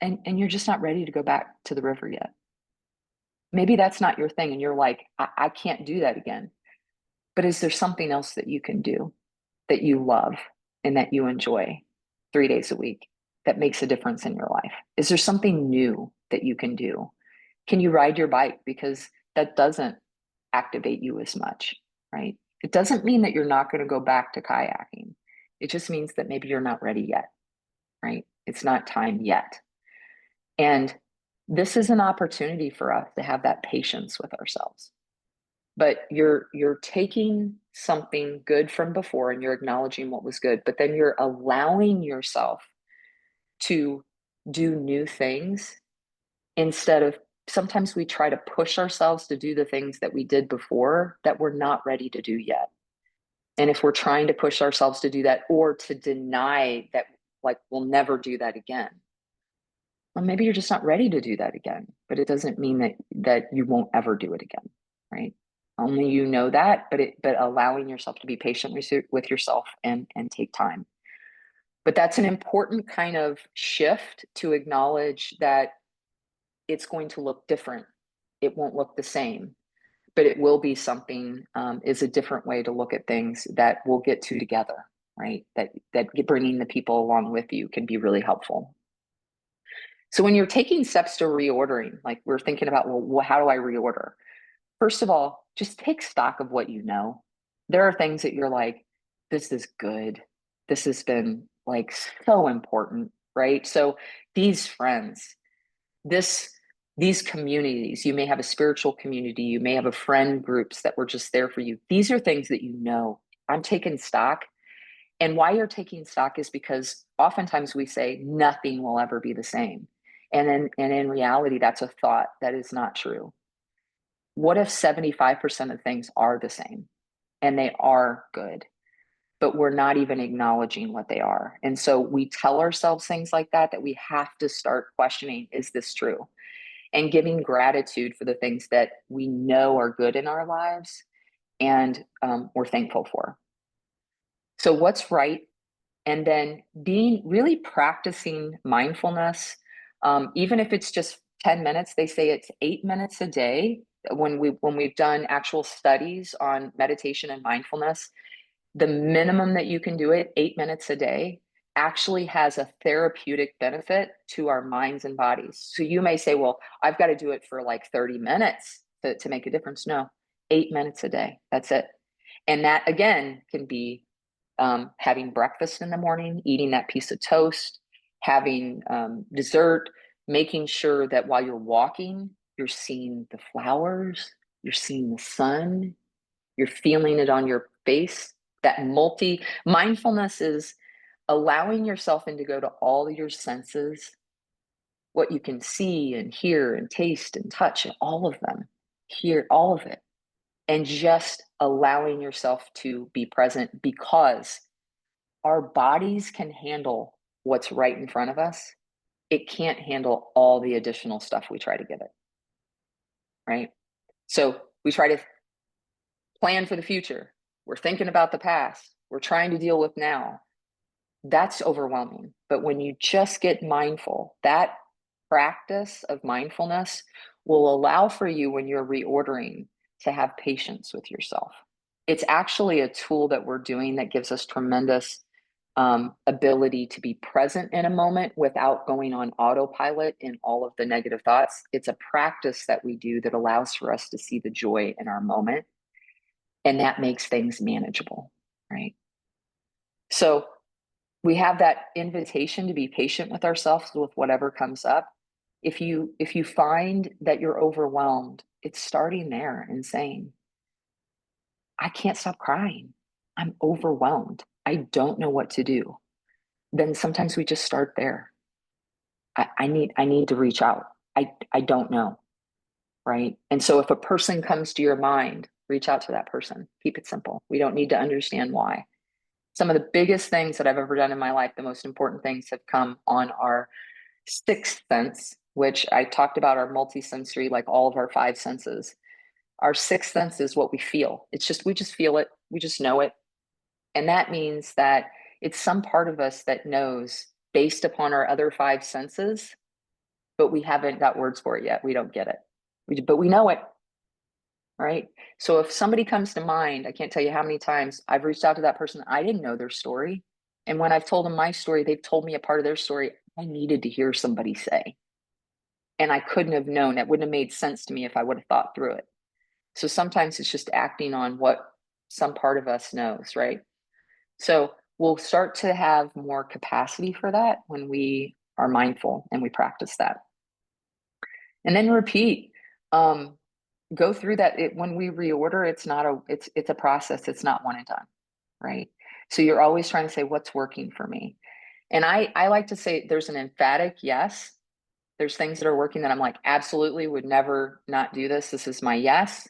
Speaker 3: and you're just not ready to go back to the river yet. Maybe that's not your thing and you're like, I can't do that again. But is there something else that you can do that you love and that you enjoy 3 days a week that makes a difference in your life? Is there something new that you can do? Can you ride your bike? Because that doesn't activate you as much, right? It doesn't mean that you're not going to go back to kayaking. It just means that maybe you're not ready yet, right? It's not time yet. And this is an opportunity for us to have that patience with ourselves. But you're taking something good from before and you're acknowledging what was good, but then you're allowing yourself to do new things instead of, sometimes we try to push ourselves to do the things that we did before that we're not ready to do yet. And if we're trying to push ourselves to do that or to deny that, like, we'll never do that again, well, maybe you're just not ready to do that again, but it doesn't mean that you won't ever do it again, right? Only you know that, but allowing yourself to be patient with yourself and take time. But that's an important kind of shift to acknowledge that it's going to look different. It won't look the same, but it will be something, is a different way to look at things that we'll get to together, right? That bringing the people along with you can be really helpful. So when you're taking steps to reordering, like we're thinking about, well, how do I reorder? First of all, just take stock of what you know. There are things that you're like, this is good. This has been like so important, right? So these friends, these communities, you may have a spiritual community, you may have a friend groups that were just there for you. These are things that you know. I'm taking stock. And why you're taking stock is because oftentimes we say nothing will ever be the same. And in reality, that's a thought that is not true. What if 75% of things are the same and they are good, but we're not even acknowledging what they are? And so we tell ourselves things like that we have to start questioning, is this true? And giving gratitude for the things that we know are good in our lives and we're thankful for. So what's right? And then really practicing mindfulness, even if it's just 10 minutes, they say it's 8 minutes a day. When we've done actual studies on meditation and mindfulness, the minimum that you can do it, 8 minutes a day, actually has a therapeutic benefit to our minds and bodies. So you may say, well, I've got to do it for like 30 minutes to make a difference. No, 8 minutes a day, that's it. And that again can be having breakfast in the morning, eating that piece of toast, having dessert, making sure that while you're walking, you're seeing the flowers, you're seeing the sun, you're feeling it on your face. That mindfulness is allowing yourself to go to all your senses, what you can see and hear and taste and touch, and all of them, hear all of it. And just allowing yourself to be present, because our bodies can handle what's right in front of us. It can't handle all the additional stuff we try to give it, right? So we try to plan for the future. We're thinking about the past. We're trying to deal with now. That's overwhelming. But when you just get mindful, that practice of mindfulness will allow for you, when you're reordering, to have patience with yourself. It's actually a tool that we're doing that gives us tremendous ability to be present in a moment without going on autopilot in all of the negative thoughts. It's a practice that we do that allows for us to see the joy in our moment And that makes things manageable, right? So we have that invitation to be patient with ourselves with whatever comes up. If you find that you're overwhelmed, it's starting there and saying, I can't stop crying. I'm overwhelmed. I don't know what to do. Then sometimes we just start there. I need to reach out. I don't know. Right. And so if a person comes to your mind, reach out to that person. Keep it simple. We don't need to understand why. Some of the biggest things that I've ever done in my life, the most important things have come on our sixth sense, which I talked about our multisensory, like all of our five senses. Our sixth sense is what we feel. It's just, we just feel it. We just know it. And that means that it's some part of us that knows based upon our other five senses, but we haven't got words for it yet. We don't get it. But we know it, right? So if somebody comes to mind, I can't tell you how many times I've reached out to that person. I didn't know their story. And when I've told them my story, they've told me a part of their story I needed to hear somebody say. And I couldn't have known. That wouldn't have made sense to me if I would have thought through it. So sometimes it's just acting on what some part of us knows, right? So we'll start to have more capacity for that when we are mindful and we practice that. And then repeat. Go through that. When we reorder, it's a process. It's not one and done, right? So you're always trying to say what's working for me. And I like to say there's an emphatic yes. There's things that are working that I'm like, absolutely would never not do this. This is my yes.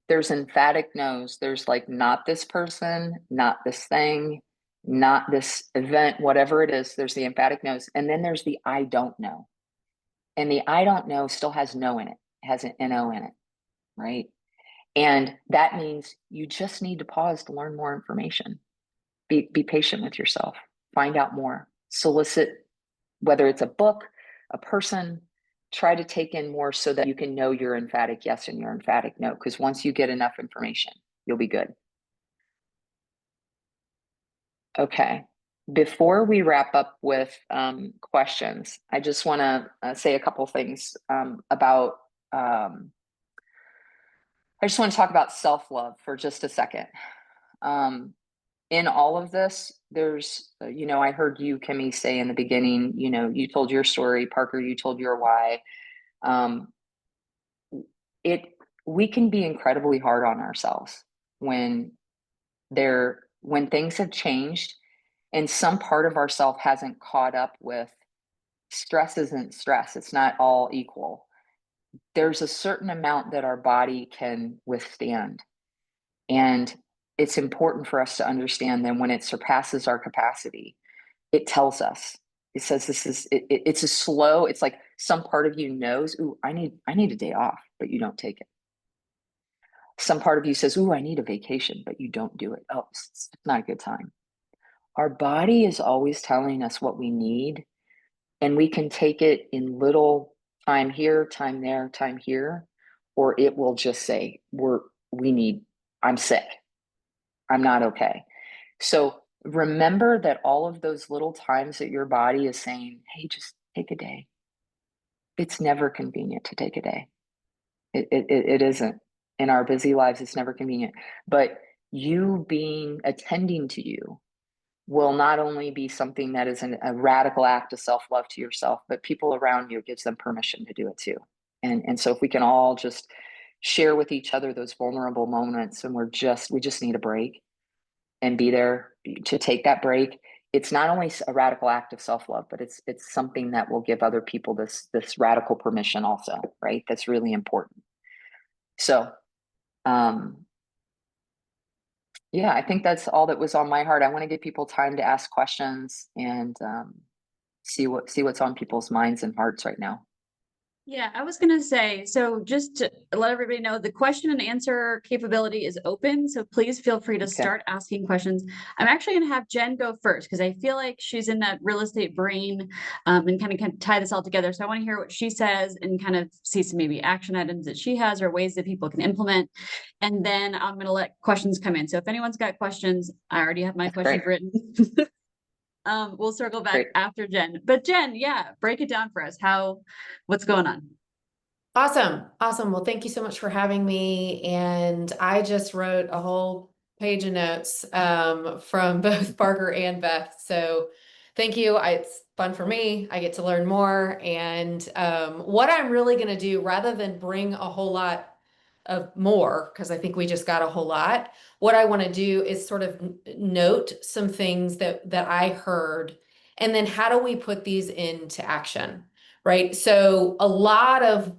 Speaker 3: There's emphatic no's. There's like, not this person, not this thing, not this event, whatever it is. There's the emphatic no's. And then there's the I don't know. And the I don't know still has no in it. It has an NO in it. Right. And that means you just need to pause to learn more information. Be patient with yourself. Find out more. Solicit, whether it's a book, a person, try to take in more so that you can know your emphatic yes and your emphatic no. Because once you get enough information, you'll be good. Okay. Before we wrap up with questions, I just want to say a couple things about I just want to talk about self-love for just a second. In all of this, there's, I heard you, Kimi, say in the beginning, you told your story, Parker, you told your why. We can be incredibly hard on ourselves when things have changed and some part of ourself hasn't caught up with stress. Isn't stress. It's not all equal. There's a certain amount that our body can withstand. And it's important for us to understand that when it surpasses our capacity, it tells us, it says it's a slow, it's like some part of you knows, ooh, I need a day off, but you don't take it. Some part of you says, ooh, I need a vacation, but you don't do it. Oh, it's not a good time. Our body is always telling us what we need, and we can take it in little time here, time there, time here, or it will just say, I'm sick. I'm not okay. So remember that all of those little times that your body is saying, hey, just take a day. It's never convenient to take a day. It isn't. In our busy lives, it's never convenient. But you attending to you will not only be something that is a radical act of self-love to yourself, but people around you, gives them permission to do it too. And so if we can all just share with each other those vulnerable moments, and we just need a break and be there to take that break. It's not only a radical act of self-love, but it's something that will give other people this radical permission also, right? That's really important. So, yeah, I think that's all that was on my heart. I want to give people time to ask questions and see what's on people's minds and hearts right now.
Speaker 1: Yeah, I was going to say, so just to let everybody know, the question and answer capability is open. So please feel free to start asking questions. I'm actually going to have Jen go first because I feel like she's in that real estate brain and kind of tie this all together. So I want to hear what she says and kind of see some maybe action items that she has or ways that people can implement. And then I'm going to let questions come in. So if anyone's got questions, I already have my questions written. We'll circle back after Jen. But Jen, yeah, break it down for us. What's going on?
Speaker 4: Awesome. Awesome. Well, thank you so much for having me. And I just wrote a whole page of notes from both Parker and Beth. So thank you. It's fun for me. I get to learn more. And what I'm really going to do, rather than bring a whole lot of more, because I think we just got a whole lot, what I want to do is sort of note some things that I heard. And then how do we put these into action? Right. So a lot of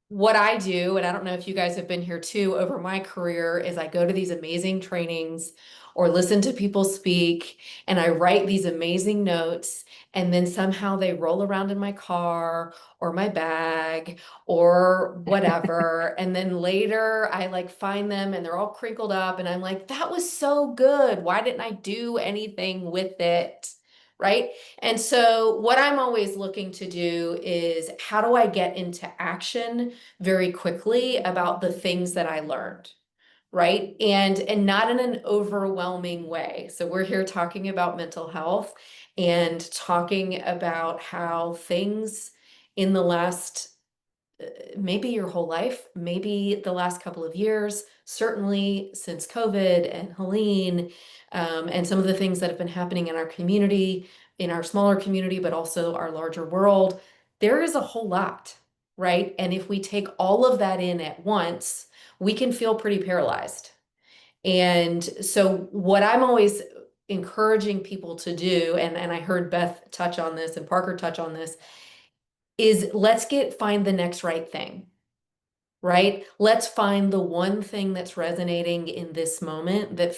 Speaker 4: what I do, and I don't know if you guys have been here too over my career, is I go to these amazing trainings or listen to people speak and I write these amazing notes, and then somehow they roll around in my car or my bag or whatever. And then later I like find them and they're all crinkled up and I'm like, that was so good. Why didn't I do anything with it? Right. And so what I'm always looking to do is how do I get into action very quickly about the things that I learned, right? And not in an overwhelming way. So we're here talking about mental health and talking about how things in the last maybe your whole life, maybe the last couple of years, certainly since COVID and Helene, and some of the things that have been happening in our community, in our smaller community, but also our larger world, there is a whole lot, right? And if we take all of that in at once, we can feel pretty paralyzed. And so what I'm always encouraging people to do, and I heard Beth touch on this and Parker touch on this, is let's find the next right thing, right? Let's find the one thing that's resonating in this moment that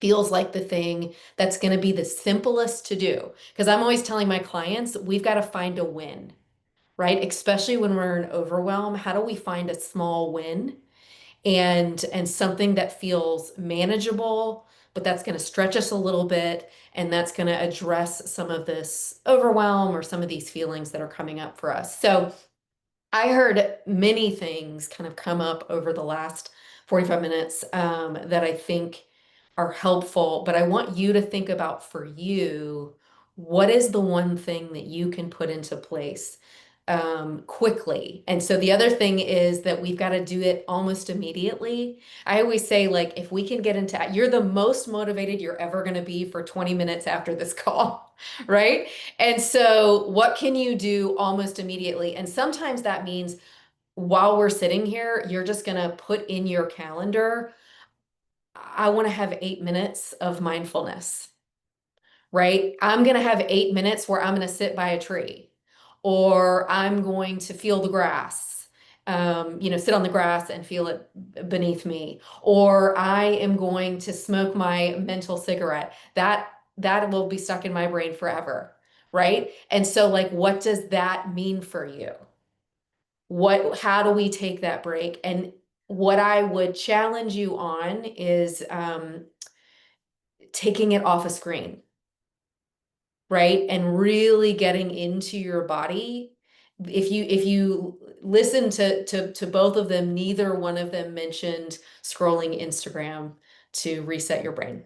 Speaker 4: feels like the thing that's going to be the simplest to do. Because I'm always telling my clients, we've got to find a win, right? Especially when we're in overwhelm. How do we find a small win and something that feels manageable, but that's going to stretch us a little bit and that's going to address some of this overwhelm or some of these feelings that are coming up for us. So I heard many things kind of come up over the last 45 minutes that I think are helpful, but I want you to think about for you, what is the one thing that you can put into place quickly? And so the other thing is that we've got to do it almost immediately. I always say, like, if we can get into, you're the most motivated you're ever going to be for 20 minutes after this call, right? And so what can you do almost immediately? And sometimes that means while we're sitting here, you're just going to put in your calendar, I want to have 8 minutes of mindfulness, right? I'm going to have 8 minutes where I'm going to sit by a tree, or I'm going to feel the grass, sit on the grass and feel it beneath me, or I am going to smoke my mental cigarette. That will be stuck in my brain forever, right? And so, like, what does that mean for you? How do we take that break? And what I would challenge you on is taking it off a screen, right? And really getting into your body. If you listen to both of them, neither one of them mentioned scrolling Instagram to reset your brain,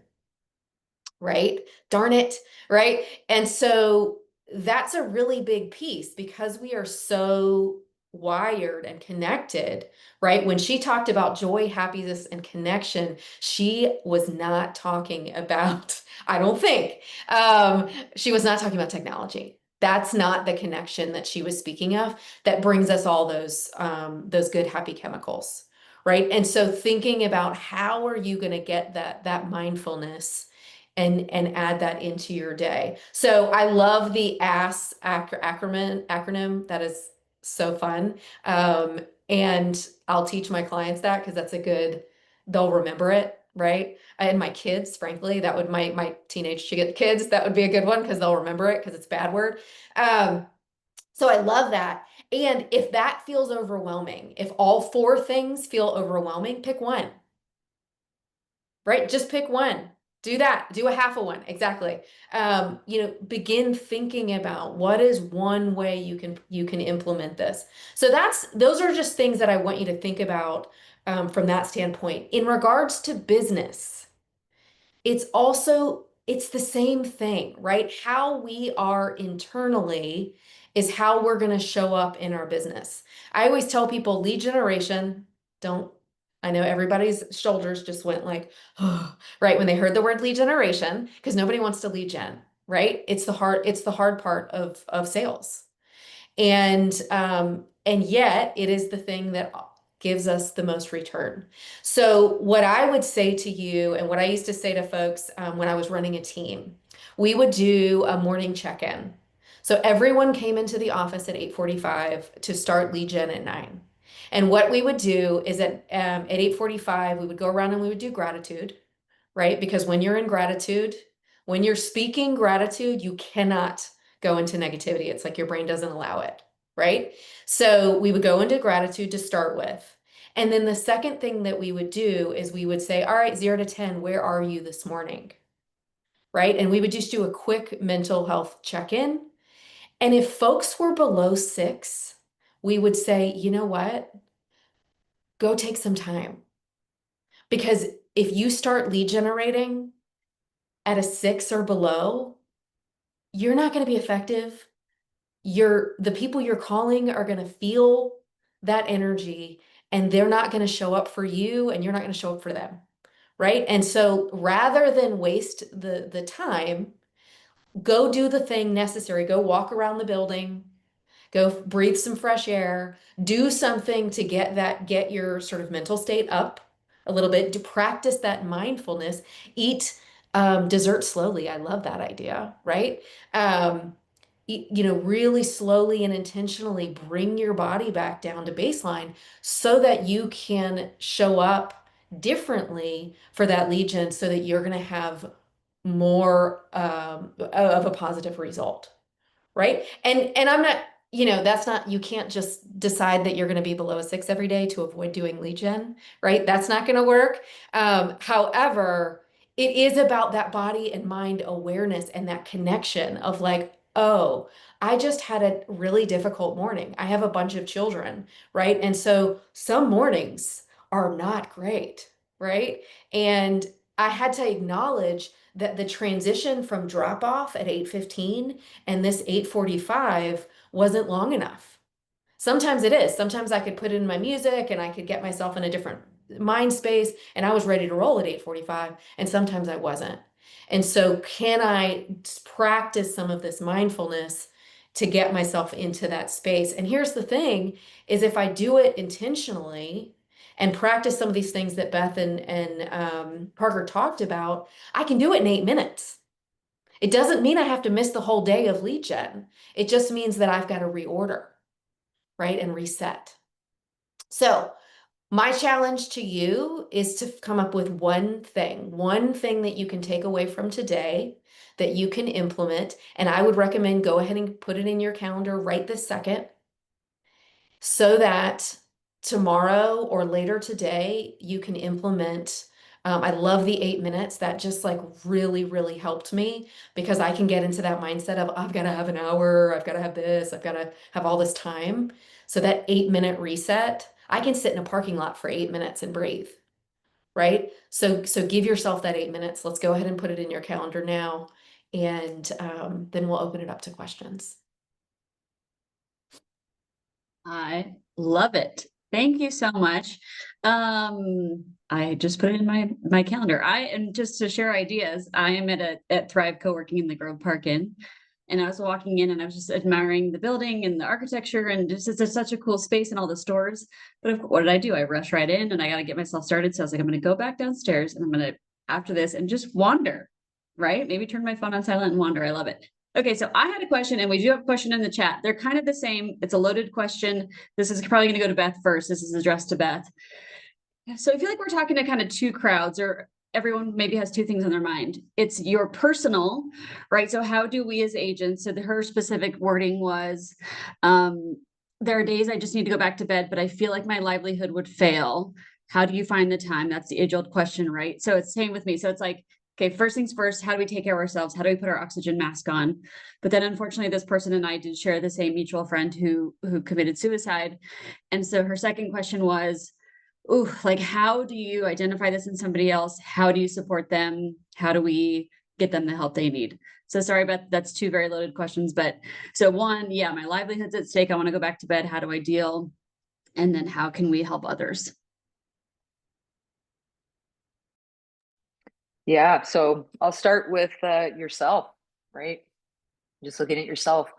Speaker 4: right? Darn it, right? And so that's a really big piece because we are so wired and connected, right? When she talked about joy, happiness, and connection, she was not talking about, I don't think, she was not talking about technology. That's not the connection that she was speaking of that brings us all those good, happy chemicals, right? And so thinking about how are you going to get that mindfulness and add that into your day. So I love the ASS acronym. That is so fun. And I'll teach my clients that because that's they'll remember it, right? And my kids, frankly, that would my teenage kids, that would be a good one because they'll remember it because it's a bad word. So I love that. And if that feels overwhelming, if all four things feel overwhelming, pick one, right? Just pick one. Do that. Do a half of one. Exactly. Begin thinking about what is one way you can implement this. So those are just things that I want you to think about from that standpoint. In regards to business, it's also it's the same thing, right? How we are internally is how we're going to show up in our business. I always tell people lead generation, I know everybody's shoulders just went like, oh, right, when they heard the word lead generation, because nobody wants to lead gen, right? It's the hard part of sales. And yet it is the thing that gives us the most return. So what I would say to you, and what I used to say to folks when I was running a team, we would do a morning check-in. So everyone came into the office at 8:45 to start lead gen at 9. And what we would do is at 8:45, we would go around and we would do gratitude, right? Because when you're in gratitude, when you're speaking gratitude, you cannot go into negativity. It's like your brain doesn't allow it, right? So we would go into gratitude to start with. And then the second thing that we would do is we would say, all right, 0 to 10, where are you this morning? Right? And we would just do a quick mental health check-in. And if folks were below 6, we would say, you know what? Go take some time. Because if you start lead generating at a 6 or below, you're not going to be effective. The people you're calling are going to feel that energy, and they're not going to show up for you, and you're not going to show up for them, right? And so rather than waste the time, go do the thing necessary. Go walk around the building, go breathe some fresh air, do something to get your sort of mental state up a little bit, to practice that mindfulness. Eat dessert slowly. I love that idea, right? Really slowly and intentionally bring your body back down to baseline so that you can show up differently for that lead gen, so that you're going to have more of a positive result, right? And I'm not, that's not, you can't just decide that you're going to be below a 6 every day to avoid doing lead gen, right? That's not going to work. However, it is about that body and mind awareness and that connection of like, oh, I just had a really difficult morning. I have a bunch of children, right? And so some mornings are not great, right? And I had to acknowledge that the transition from drop off at 8:15 and this 8:45 wasn't long enough. Sometimes it is. Sometimes I could put in my music and I could get myself in a different mind space and I was ready to roll at 8:45, and sometimes I wasn't. And so can I practice some of this mindfulness to get myself into that space? And here's the thing is, if I do it intentionally and practice some of these things that Beth and Parker talked about, I can do it in 8 minutes. It doesn't mean I have to miss the whole day of lead gen. It just means that I've got to reorder, right? And reset. So my challenge to you is to come up with one thing that you can take away from today that you can implement. And I would recommend go ahead and put it in your calendar right this second, so that tomorrow or later today, you can implement. I love the 8 minutes. That just like really, really helped me, because I can get into that mindset of I've got to have an hour, I've got to have this, I've got to have all this time. So that 8-minute reset, I can sit in a parking lot for 8 minutes and breathe, right? So give yourself that 8 minutes. Let's go ahead and put it in your calendar now, and then we'll open it up to questions.
Speaker 1: I love it. Thank you so much. I just put it in my calendar. And just to share ideas, I am at Thrive Co-working in the Grove Park Inn. And I was walking in and I was just admiring the building and the architecture, and just it's such a cool space and all the stores. But what did I do? I rushed right in and I got to get myself started. So I was like, I'm going to go back downstairs and I'm going to, after this, and just wander, right? Maybe turn my phone on silent and wander. I love it. Okay, so I had a question, and we do have a question in the chat. They're kind of the same. It's a loaded question. This is probably going to go to Beth first. This is addressed to Beth. So I feel like we're talking to kind of two crowds, or everyone maybe has two things on their mind. It's your personal, right? So how do we as agents, so her specific wording was, there are days I just need to go back to bed, but I feel like my livelihood would fail. How do you find the time? That's the age-old question, right? So it's same with me. So it's like, okay, first things first, how do we take care of ourselves? How do we put our oxygen mask on? But then unfortunately, this person and I did share the same mutual friend who committed suicide. And so her second question was, ooh, like, how do you identify this in somebody else? How do you support them? How do we get them the help they need. So sorry, Beth, that's two very loaded questions. But so one, yeah, my livelihood's at stake. I want to go back to bed. How do I deal? And then how can we help others?
Speaker 3: Yeah, so I'll start with yourself, right? Just looking at yourself.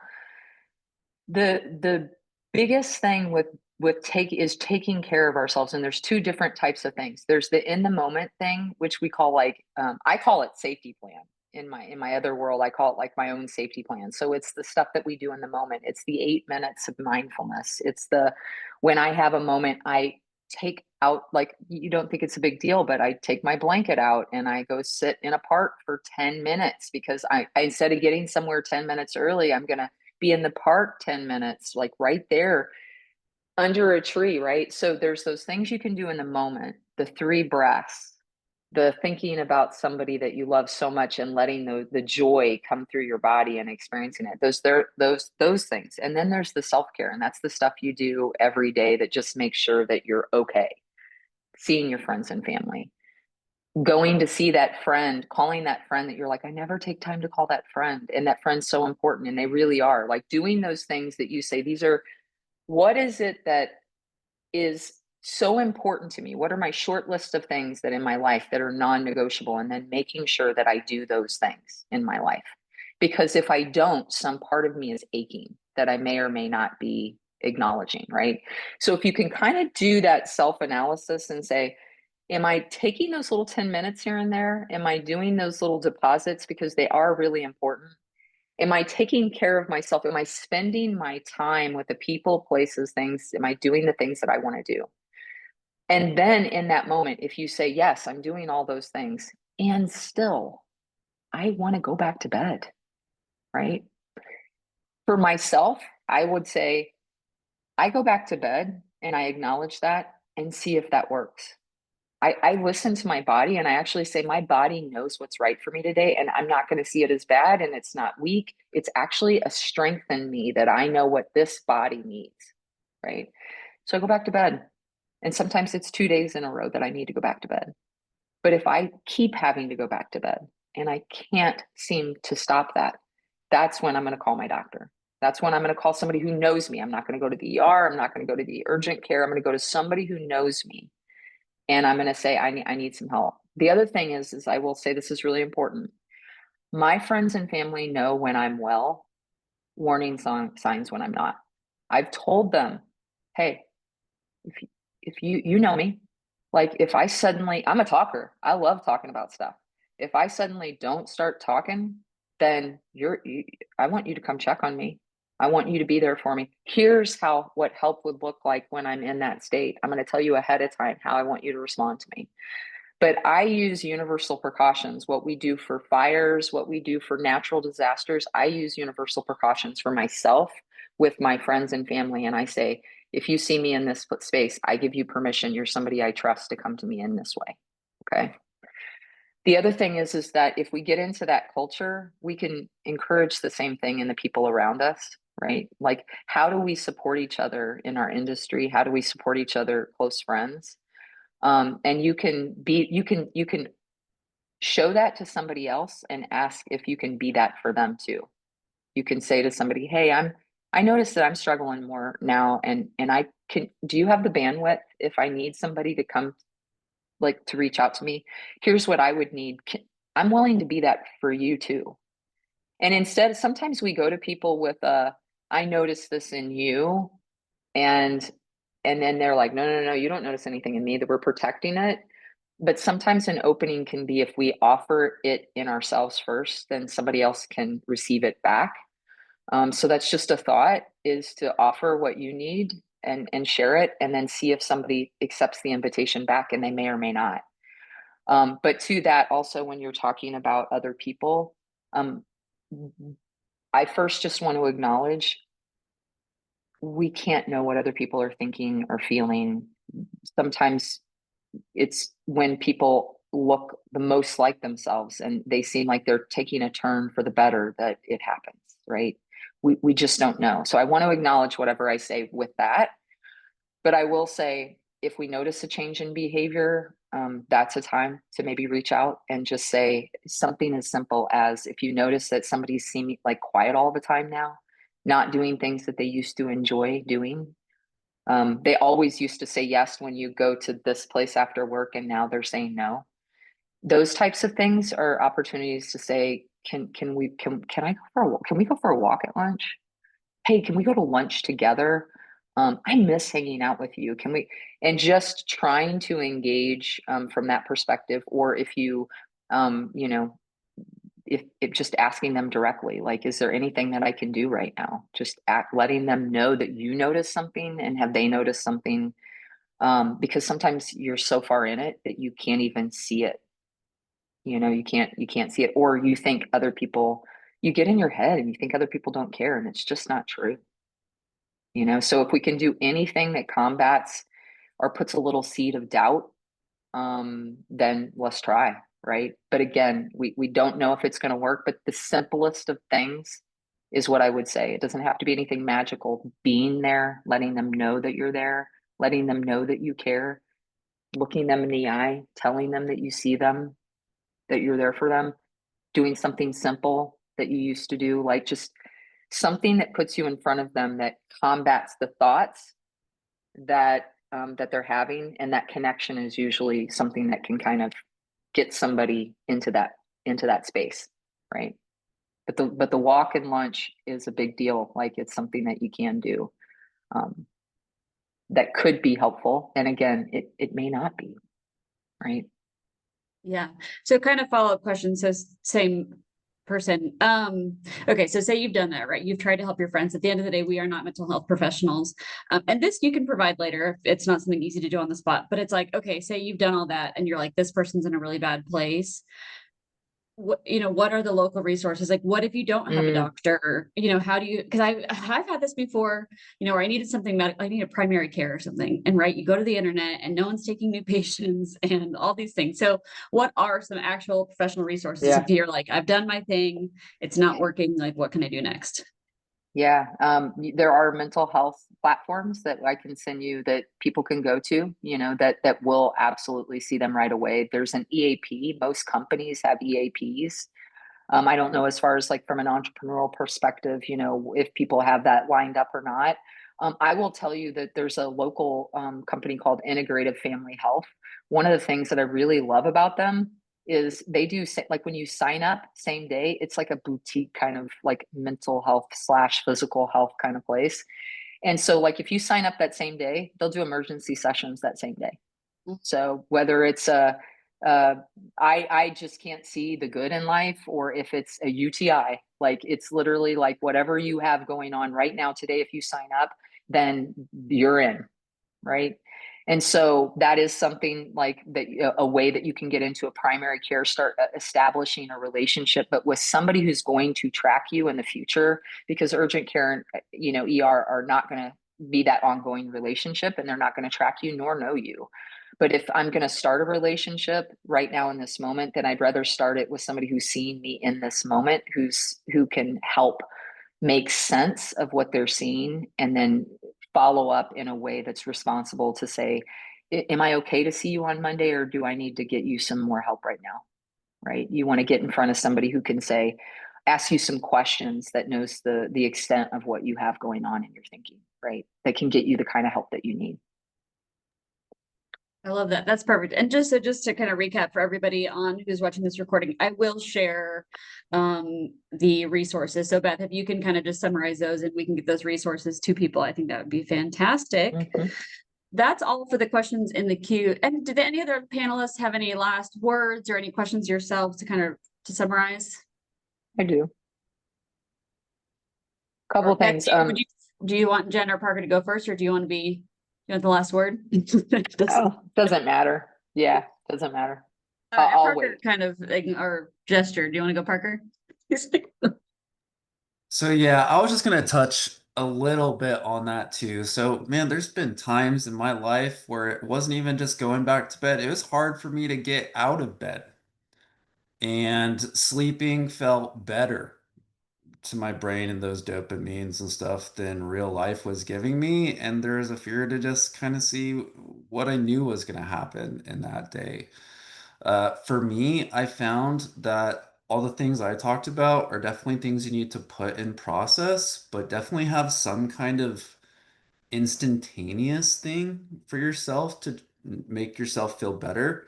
Speaker 3: The biggest thing with taking care of ourselves, and there's two different types of things. There's the in the moment thing, which we call like I call it safety plan. In my other world, I call it like my own safety plan. So it's the stuff that we do in the moment. It's the 8 minutes of mindfulness. It's the when I have a moment, I take out, like, you don't think it's a big deal, but I take my blanket out and I go sit in a park for 10 minutes because I instead of getting somewhere 10 minutes early, I'm gonna be in the park 10 minutes, like right there under a tree, right? So there's those things you can do in the moment, the 3 breaths, the thinking about somebody that you love so much and letting the joy come through your body and experiencing it. Those things. And then there's the self-care, and that's the stuff you do every day that just makes sure that you're okay. Seeing your friends and family, going to see that friend, calling that friend that you're like, I never take time to call that friend. And that friend's so important, and they really are. Like doing those things that you say, what is it that is so important to me? What are my short list of things that in my life that are non-negotiable? And then making sure that I do those things in my life. Because if I don't, some part of me is aching that I may or may not be acknowledging, right? So if you can kind of do that self-analysis and say, am I taking those little 10 minutes here and there? Am I doing those little deposits because they are really important? Am I taking care of myself? Am I spending my time with the people, places, things? Am I doing the things that I want to do? And then in that moment, if you say, yes, I'm doing all those things, and still, I want to go back to bed, right? For myself, I would say, I go back to bed and I acknowledge that and see if that works. I listen to my body and I actually say, my body knows what's right for me today. And I'm not going to see it as bad, and it's not weak. It's actually a strength in me that I know what this body needs. Right. So I go back to bed. And sometimes it's 2 days in a row that I need to go back to bed. But if I keep having to go back to bed and I can't seem to stop that, that's when I'm going to call my doctor. That's when I'm going to call somebody who knows me. I'm not going to go to the ER. I'm not going to go to the urgent care. I'm going to go to somebody who knows me. And I'm going to say, I need some help. The other thing is I will say, this is really important. My friends and family know when I'm well, warning signs when I'm not. I've told them, hey, if you know me, like if I suddenly, I'm a talker. I love talking about stuff. If I suddenly don't start talking, then I want you to come check on me. I want you to be there for me. Here's what help would look like when I'm in that state. I'm going to tell you ahead of time how I want you to respond to me. But I use universal precautions. What we do for fires, what we do for natural disasters, I use universal precautions for myself with my friends and family. And I say, if you see me in this space, I give you permission. You're somebody I trust to come to me in this way. Okay. The other thing is that if we get into that culture, we can encourage the same thing in the people around us, right? Like, how do we support each other in our industry? How do we support each other, close friends? And you can show that to somebody else and ask if you can be that for them too. You can say to somebody, hey, I noticed that I'm struggling more now, and do you have the bandwidth if I need somebody to come, like, to reach out to me? Here's what I would need. I'm willing to be that for you too. And instead, sometimes we go to people with I noticed this in you, and then they're like, no, you don't notice anything in me, that we're protecting it. But sometimes an opening can be, if we offer it in ourselves first, then somebody else can receive it back. So that's just a thought, is to offer what you need and share it, and then see if somebody accepts the invitation back, and they may or may not. But to that also, when you're talking about other people, I first just want to acknowledge we can't know what other people are thinking or feeling. Sometimes it's when people look the most like themselves and they seem like they're taking a turn for the better that it happens, right? We just don't know. So I want to acknowledge whatever I say with that. But I will say, if we notice a change in behavior, that's a time to maybe reach out and just say something as simple as, if you notice that somebody's seeming like quiet all the time now, not doing things that they used to enjoy doing. They always used to say yes when you go to this place after work, and now they're saying no. Those types of things are opportunities to say, can we go for a walk at lunch? Hey, can we go to lunch together? I miss hanging out with you. Can we? And just trying to engage from that perspective, or if you, you know, if just asking them directly, like, is there anything that I can do right now? Just letting them know that you notice something, and have they noticed something? Because sometimes you're so far in it that you can't even see it. You know, you can't see it, or you think other people. You get in your head and you think other people don't care, and it's just not true. You know, so if we can do anything that combats or puts a little seed of doubt, then let's try, right? But again, we don't know if it's going to work, but the simplest of things is what I would say. It doesn't have to be anything magical. Being there, letting them know that you're there, letting them know that you care, looking them in the eye, telling them that you see them, that you're there for them, doing something simple that you used to do, like just something that puts you in front of them, that combats the thoughts that they're having. And that connection is usually something that can kind of get somebody into that space, right? But the walk and lunch is a big deal. Like, it's something that you can do, that could be helpful, and again, it may not be, right?
Speaker 1: Yeah. So kind of follow-up question. So same person. Okay. So say you've done that, right? You've tried to help your friends. At the end of the day, we are not mental health professionals. And this you can provide later if it's not something easy to do on the spot, but it's like, okay, say you've done all that and you're like, this person's in a really bad place. What are the local resources? Like, what if you don't have a doctor? How do you, because I've had this before, where I needed something medical, I need a primary care or something. And right, you go to the internet and no one's taking new patients and all these things. So what are some actual professional resources if you're like, I've done my thing, it's not working, like, what can I do next?
Speaker 3: Yeah, there are mental health platforms that I can send you that people can go to, that will absolutely see them right away. There's an EAP. Most companies have EAPs. I don't know, as far as like from an entrepreneurial perspective, if people have that lined up or not. I will tell you that there's a local company called Integrative Family Health. One of the things that I really love about them is they do like when you sign up same day, it's like a boutique kind of like mental health / physical health kind of place. And so like if you sign up that same day, they'll do emergency sessions that same day. So whether it's I just can't see the good in life, or if it's a UTI, like it's literally like whatever you have going on right now today, if you sign up, then you're in, right? And so that is something like that, a way that you can get into a primary care, start establishing a relationship, but with somebody who's going to track you in the future, because urgent care and, ER are not going to be that ongoing relationship, and they're not going to track you nor know you. But if I'm going to start a relationship right now in this moment, then I'd rather start it with somebody who's seeing me in this moment, who can help make sense of what they're seeing, and then follow up in a way that's responsible to say, am I okay to see you on Monday, or do I need to get you some more help right now? Right? You want to get in front of somebody who can ask you some questions, that knows the extent of what you have going on in your thinking, right? That can get you the kind of help that you need.
Speaker 1: I love that. That's perfect. And just to kind of recap for everybody on who's watching this recording, I will share the resources. So Beth, if you can kind of just summarize those and we can get those resources to people, I think that would be fantastic. That's all for the questions in the queue. And did any other panelists have any last words or any questions yourselves to summarize?
Speaker 3: I do. Couple things.
Speaker 1: Do you want Jen or Parker to go first, or do you want the last word?
Speaker 3: Doesn't matter. Yeah, doesn't matter.
Speaker 1: I'll wait. Kind of or gesture. Do you want to go, Parker?
Speaker 2: So yeah, I was just gonna touch a little bit on that too. So man, there's been times in my life where it wasn't even just going back to bed. It was hard for me to get out of bed. And sleeping felt better. to my brain and those dopamines and stuff than real life was giving me. And there was a fear to just kind of see what I knew was going to happen in that day. For me, I found that all the things I talked about are definitely things you need to put in process, but definitely have some kind of instantaneous thing for yourself to make yourself feel better.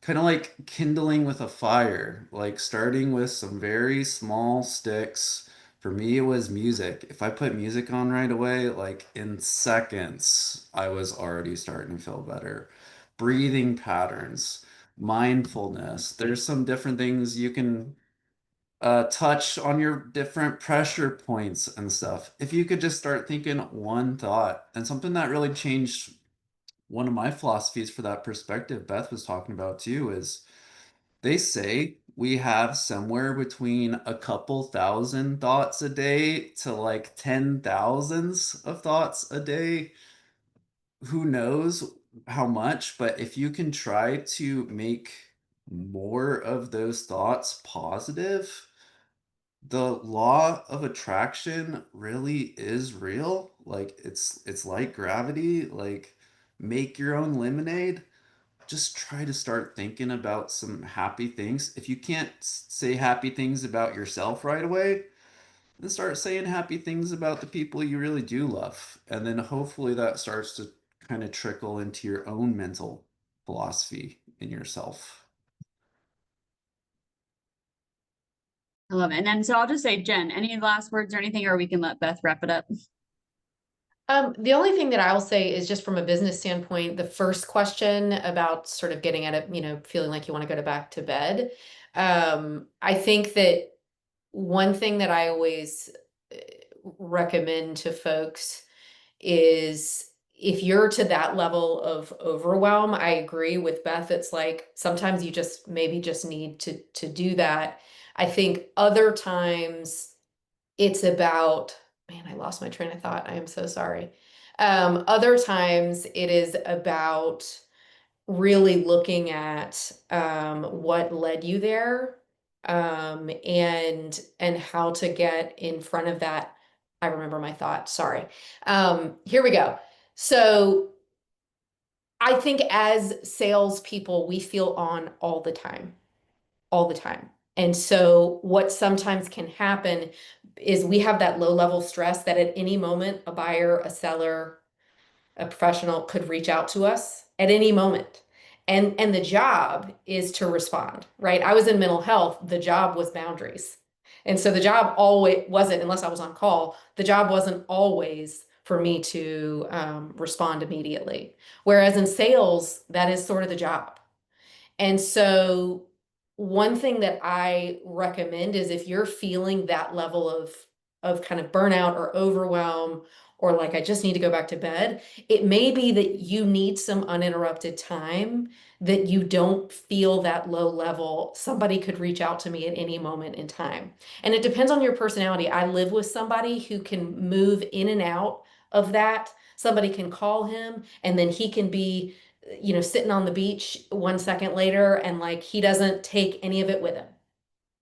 Speaker 2: Kind of like kindling with a fire, like starting with some very small sticks. For me, it was music. If I put music on right away, like in seconds, I was already starting to feel better. Breathing patterns, mindfulness. There's some different things you can touch on your different pressure points and stuff. If you could just start thinking one thought, and something that really changed one of my philosophies for that perspective Beth was talking about too is they say we have somewhere between a couple thousand thoughts a day to like 10,000s of thoughts a day. Who knows how much, but if you can try to make more of those thoughts positive, the law of attraction really is real. Like it's like gravity, like make your own lemonade. Just try to start thinking about some happy things. If you can't say happy things about yourself right away, then start saying happy things about the people you really do love. And then hopefully that starts to kind of trickle into your own mental philosophy in yourself.
Speaker 1: I love it. And then so I'll just say, Jen, any last words or anything, or we can let Beth wrap it up.
Speaker 4: The only thing that I will say is just from a business standpoint, the first question about sort of getting at it, feeling like you want to go back to bed. I think that one thing that I always recommend to folks is if you're to that level of overwhelm, I agree with Beth. It's like sometimes you just maybe just need to do that. I think other times it's about, man, I lost my train of thought. I am so sorry. Other times it is about really looking at what led you there, and how to get in front of that. I remember my thought. Sorry. Here we go. So I think as salespeople, we feel on all the time, all the time. And so what sometimes can happen is we have that low level stress that at any moment a buyer, a seller, a professional could reach out to us at any moment. And the job is to respond, right? I was in mental health, the job was boundaries. And so the job always wasn't, unless I was on call, the job wasn't always for me to respond immediately. Whereas in sales, that is sort of the job. And so one thing that I recommend is if you're feeling that level of kind of burnout or overwhelm, or like I just need to go back to bed, it may be that you need some uninterrupted time, that you don't feel that low level. Somebody could reach out to me at any moment in time. And it depends on your personality. I live with somebody who can move in and out of that. Somebody can call him and then he can be sitting on the beach 1 second later, and like he doesn't take any of it with him,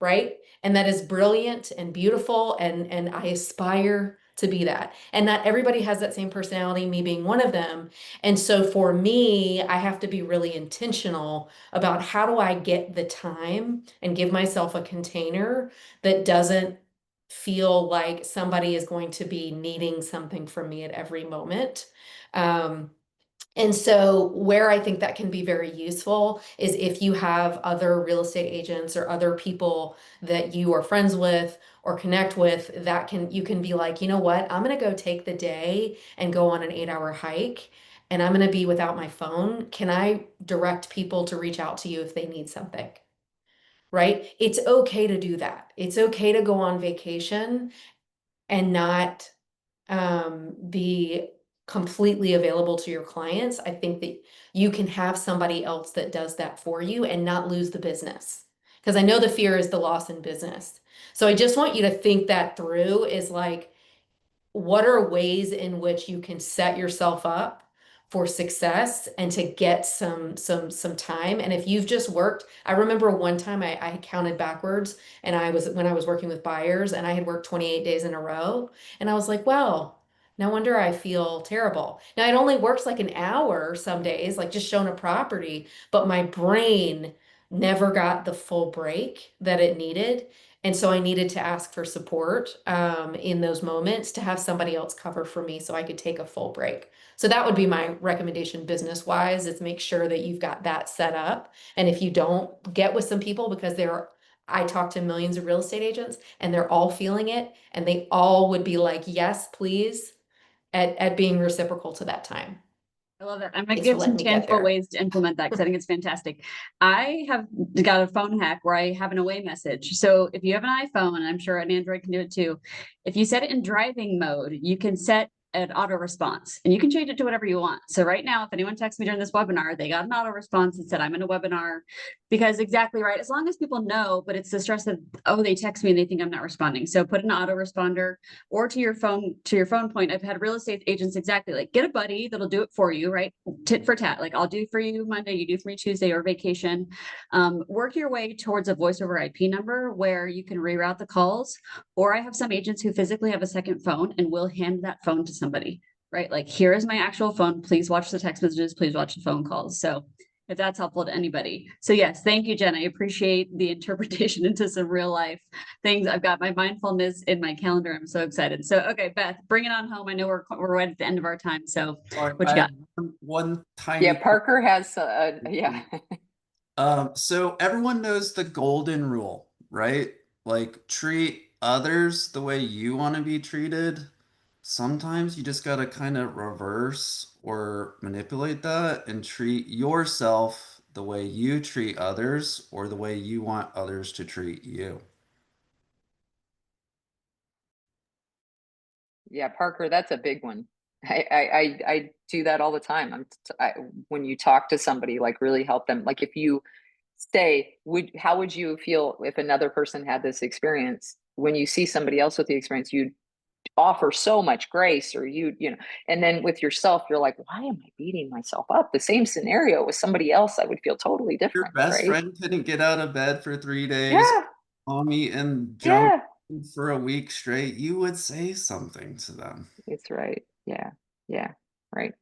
Speaker 4: right? And that is brilliant and beautiful, and I aspire to be that. And not everybody has that same personality, me being one of them. And so for me, I have to be really intentional about how do I get the time and give myself a container that doesn't feel like somebody is going to be needing something from me at every moment. And so where I think that can be very useful is if you have other real estate agents or other people that you are friends with or connect with, you can be like, you know what, I'm going to go take the day and go on an 8-hour hike, and I'm going to be without my phone. Can I direct people to reach out to you if they need something? Right? It's okay to do that. It's okay to go on vacation and not be completely available to your clients. I think that you can have somebody else that does that for you and not lose the business. Because I know the fear is the loss in business. So I just want you to think that through, is like, what are ways in which you can set yourself up for success and to get some time. And if you've just worked, I remember one time I counted backwards, and when I was working with buyers, and I had worked 28 days in a row, and I was like, well, no wonder I feel terrible. Now it only works like an hour some days, like just showing a property, but my brain never got the full break that it needed. And so I needed to ask for support in those moments, to have somebody else cover for me so I could take a full break. So that would be my recommendation business wise, is make sure that you've got that set up. And if you don't, get with some people, because I talk to millions of real estate agents, and they're all feeling it, and they all would be like, yes, please, at being reciprocal to that time.
Speaker 1: I love that. I might
Speaker 4: Thanks for
Speaker 1: give some
Speaker 4: letting me get
Speaker 1: tangible
Speaker 4: there.
Speaker 1: ways to implement that, because I think it's fantastic. I have got a phone hack where I have an away message. So if you have an iPhone, and I'm sure an Android can do it too, if you set it in driving mode, you can set an auto response, and you can change it to whatever you want. So right now, if anyone texts me during this webinar, they got an auto response and said, I'm in a webinar, because exactly right. As long as people know, but it's the stress of, oh, they text me and they think I'm not responding. So put an auto responder, or to your phone point. I've had real estate agents exactly like, get a buddy that'll do it for you, right? Tit for tat. Like, I'll do for you Monday, you do for me Tuesday, or vacation. Work your way towards a voice over IP number where you can reroute the calls. Or I have some agents who physically have a second phone and will hand that phone to somebody, right? Like, here is my actual phone. Please watch the text messages. Please watch the phone calls. So if that's helpful to anybody. So yes, thank you, Jen. I appreciate the interpretation into some real life things. I've got my mindfulness in my calendar. I'm so excited. So, okay, Beth, bring it on home. I know we're right at the end of our time. So what you got?
Speaker 2: One tiny.
Speaker 3: Yeah, Parker has, yeah.
Speaker 2: So everyone knows the golden rule, right? Like, treat others the way you want to be treated. Sometimes you just got to kind of reverse or manipulate that and treat yourself the way you treat others, or the way you want others to treat you.
Speaker 3: Yeah, Parker, that's a big one. I do that all the time. When you talk to somebody, like, really help them. Like, if you say, how would you feel if another person had this experience? When you see somebody else with the experience, you'd offer so much grace, or and then with yourself, you're like, why am I beating myself up? The same scenario with somebody else, I would feel totally
Speaker 2: Your
Speaker 3: different,
Speaker 2: best
Speaker 3: right?
Speaker 2: friend couldn't get out of bed for 3 days,
Speaker 3: Yeah,
Speaker 2: mommy and junk
Speaker 3: yeah.
Speaker 2: for a week straight, you would say something to them.
Speaker 3: It's right. Yeah. Yeah. Right.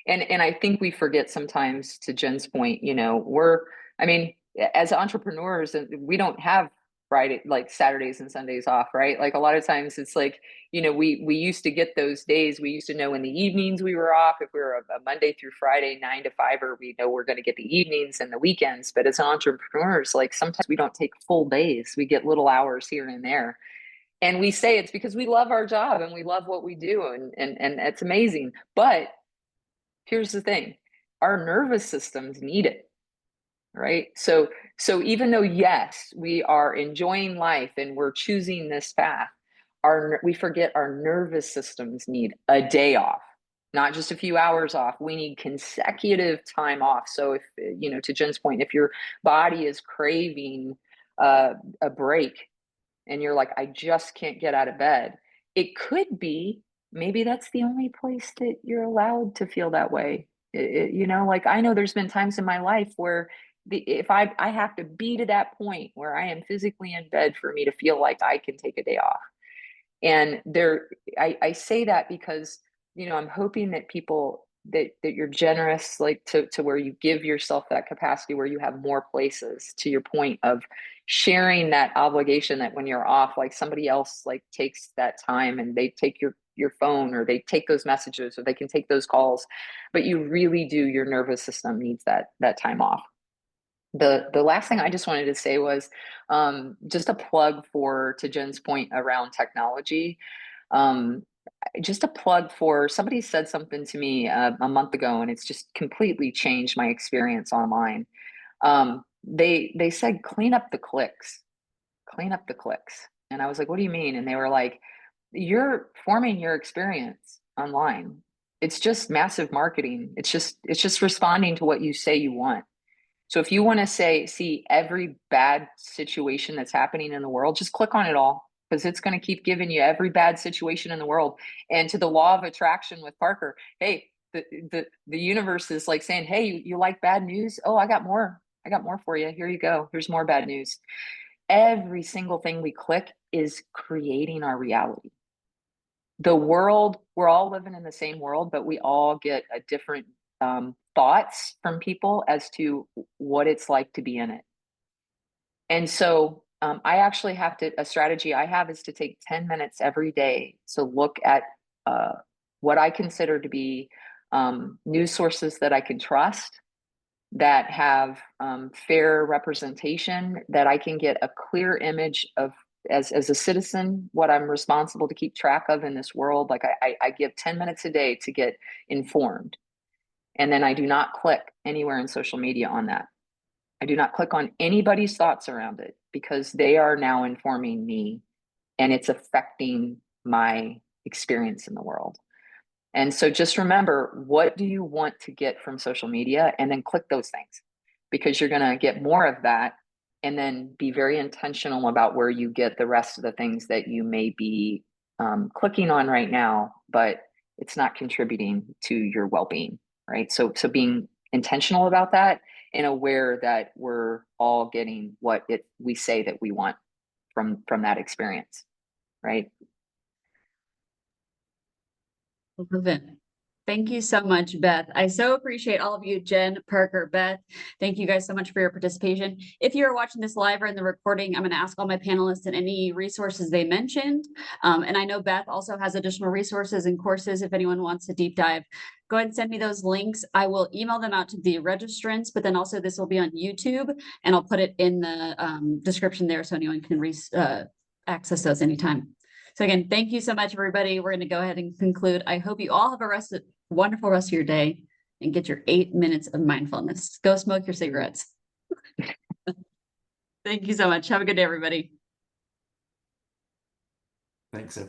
Speaker 3: And I think we forget sometimes, to Jen's point, I mean, as entrepreneurs, we don't have Friday, like Saturdays and Sundays off, right? Like, a lot of times it's like, we used to get those days. We used to know in the evenings we were off. If we were a Monday through Friday, 9 to 5, or we know we're going to get the evenings and the weekends. But as entrepreneurs, like, sometimes we don't take full days. We get little hours here and there. And we say it's because we love our job and we love what we do, and it's amazing. But here's the thing, our nervous systems need it, right? So even though, yes, we are enjoying life and we're choosing this path, we forget our nervous systems need a day off, not just a few hours off. We need consecutive time off. So if, to Jen's point, if your body is craving a break, and you're like, I just can't get out of bed, it could be, maybe that's the only place that you're allowed to feel that way. Like, I know there's been times in my life where if I have to be to that point where I am physically in bed for me to feel like I can take a day off. And I say that because, I'm hoping that people, that you're generous, like, to where you give yourself that capacity, where you have more places, to your point of sharing that obligation, that when you're off, like, somebody else, like, takes that time and they take your phone, or they take those messages, or they can take those calls. But you really do, your nervous system needs that time off. The last thing I just wanted to say was, just a plug to Jen's point around technology. Just a plug for, somebody said something to me a month ago, and it's just completely changed my experience online. They said, clean up the clicks. And I was like, what do you mean? And they were like, you're forming your experience online. It's just massive marketing. It's just responding to what you say you want. So if you want to see every bad situation that's happening in the world, just click on it all, because it's going to keep giving you every bad situation in the world. And to the law of attraction with Parker, hey, the universe is like saying, hey, you like bad news? Oh, I got more for you. Here you go. Here's more bad news. Every single thing we click is creating our reality. The world, we're all living in the same world, but we all get a different thoughts from people as to what it's like to be in it. And so I actually have to, a strategy I have is to take 10 minutes every day to look at what I consider to be news sources that I can trust, that have fair representation, that I can get a clear image of, as a citizen, what I'm responsible to keep track of in this world. Like I give 10 minutes a day to get informed. And then I do not click anywhere in social media on that. I do not click on anybody's thoughts around it, because they are now informing me and it's affecting my experience in the world. And so just remember, what do you want to get from social media? And then click those things, because you're going to get more of that. And then be very intentional about where you get the rest of the things that you may be clicking on right now, but it's not contributing to your well-being, right? So being intentional about that and aware that we're all getting what we say that we want from that experience, right?
Speaker 1: Love it. Thank you so much, Beth. I so appreciate all of you, Jen, Parker, Beth. Thank you guys so much for your participation. If you're watching this live or in the recording, I'm going to ask all my panelists and any resources they mentioned. And I know Beth also has additional resources and courses. If anyone wants to deep dive, go ahead and send me those links. I will email them out to the registrants, but then also this will be on YouTube, and I'll put it in the description there so anyone can access those anytime. So again, thank you so much, everybody. We're going to go ahead and conclude. I hope you all have a wonderful rest of your day and get your 8 minutes of mindfulness. Go smoke your cigarettes. Thank you so much. Have a good day, everybody.
Speaker 2: Thanks, everyone.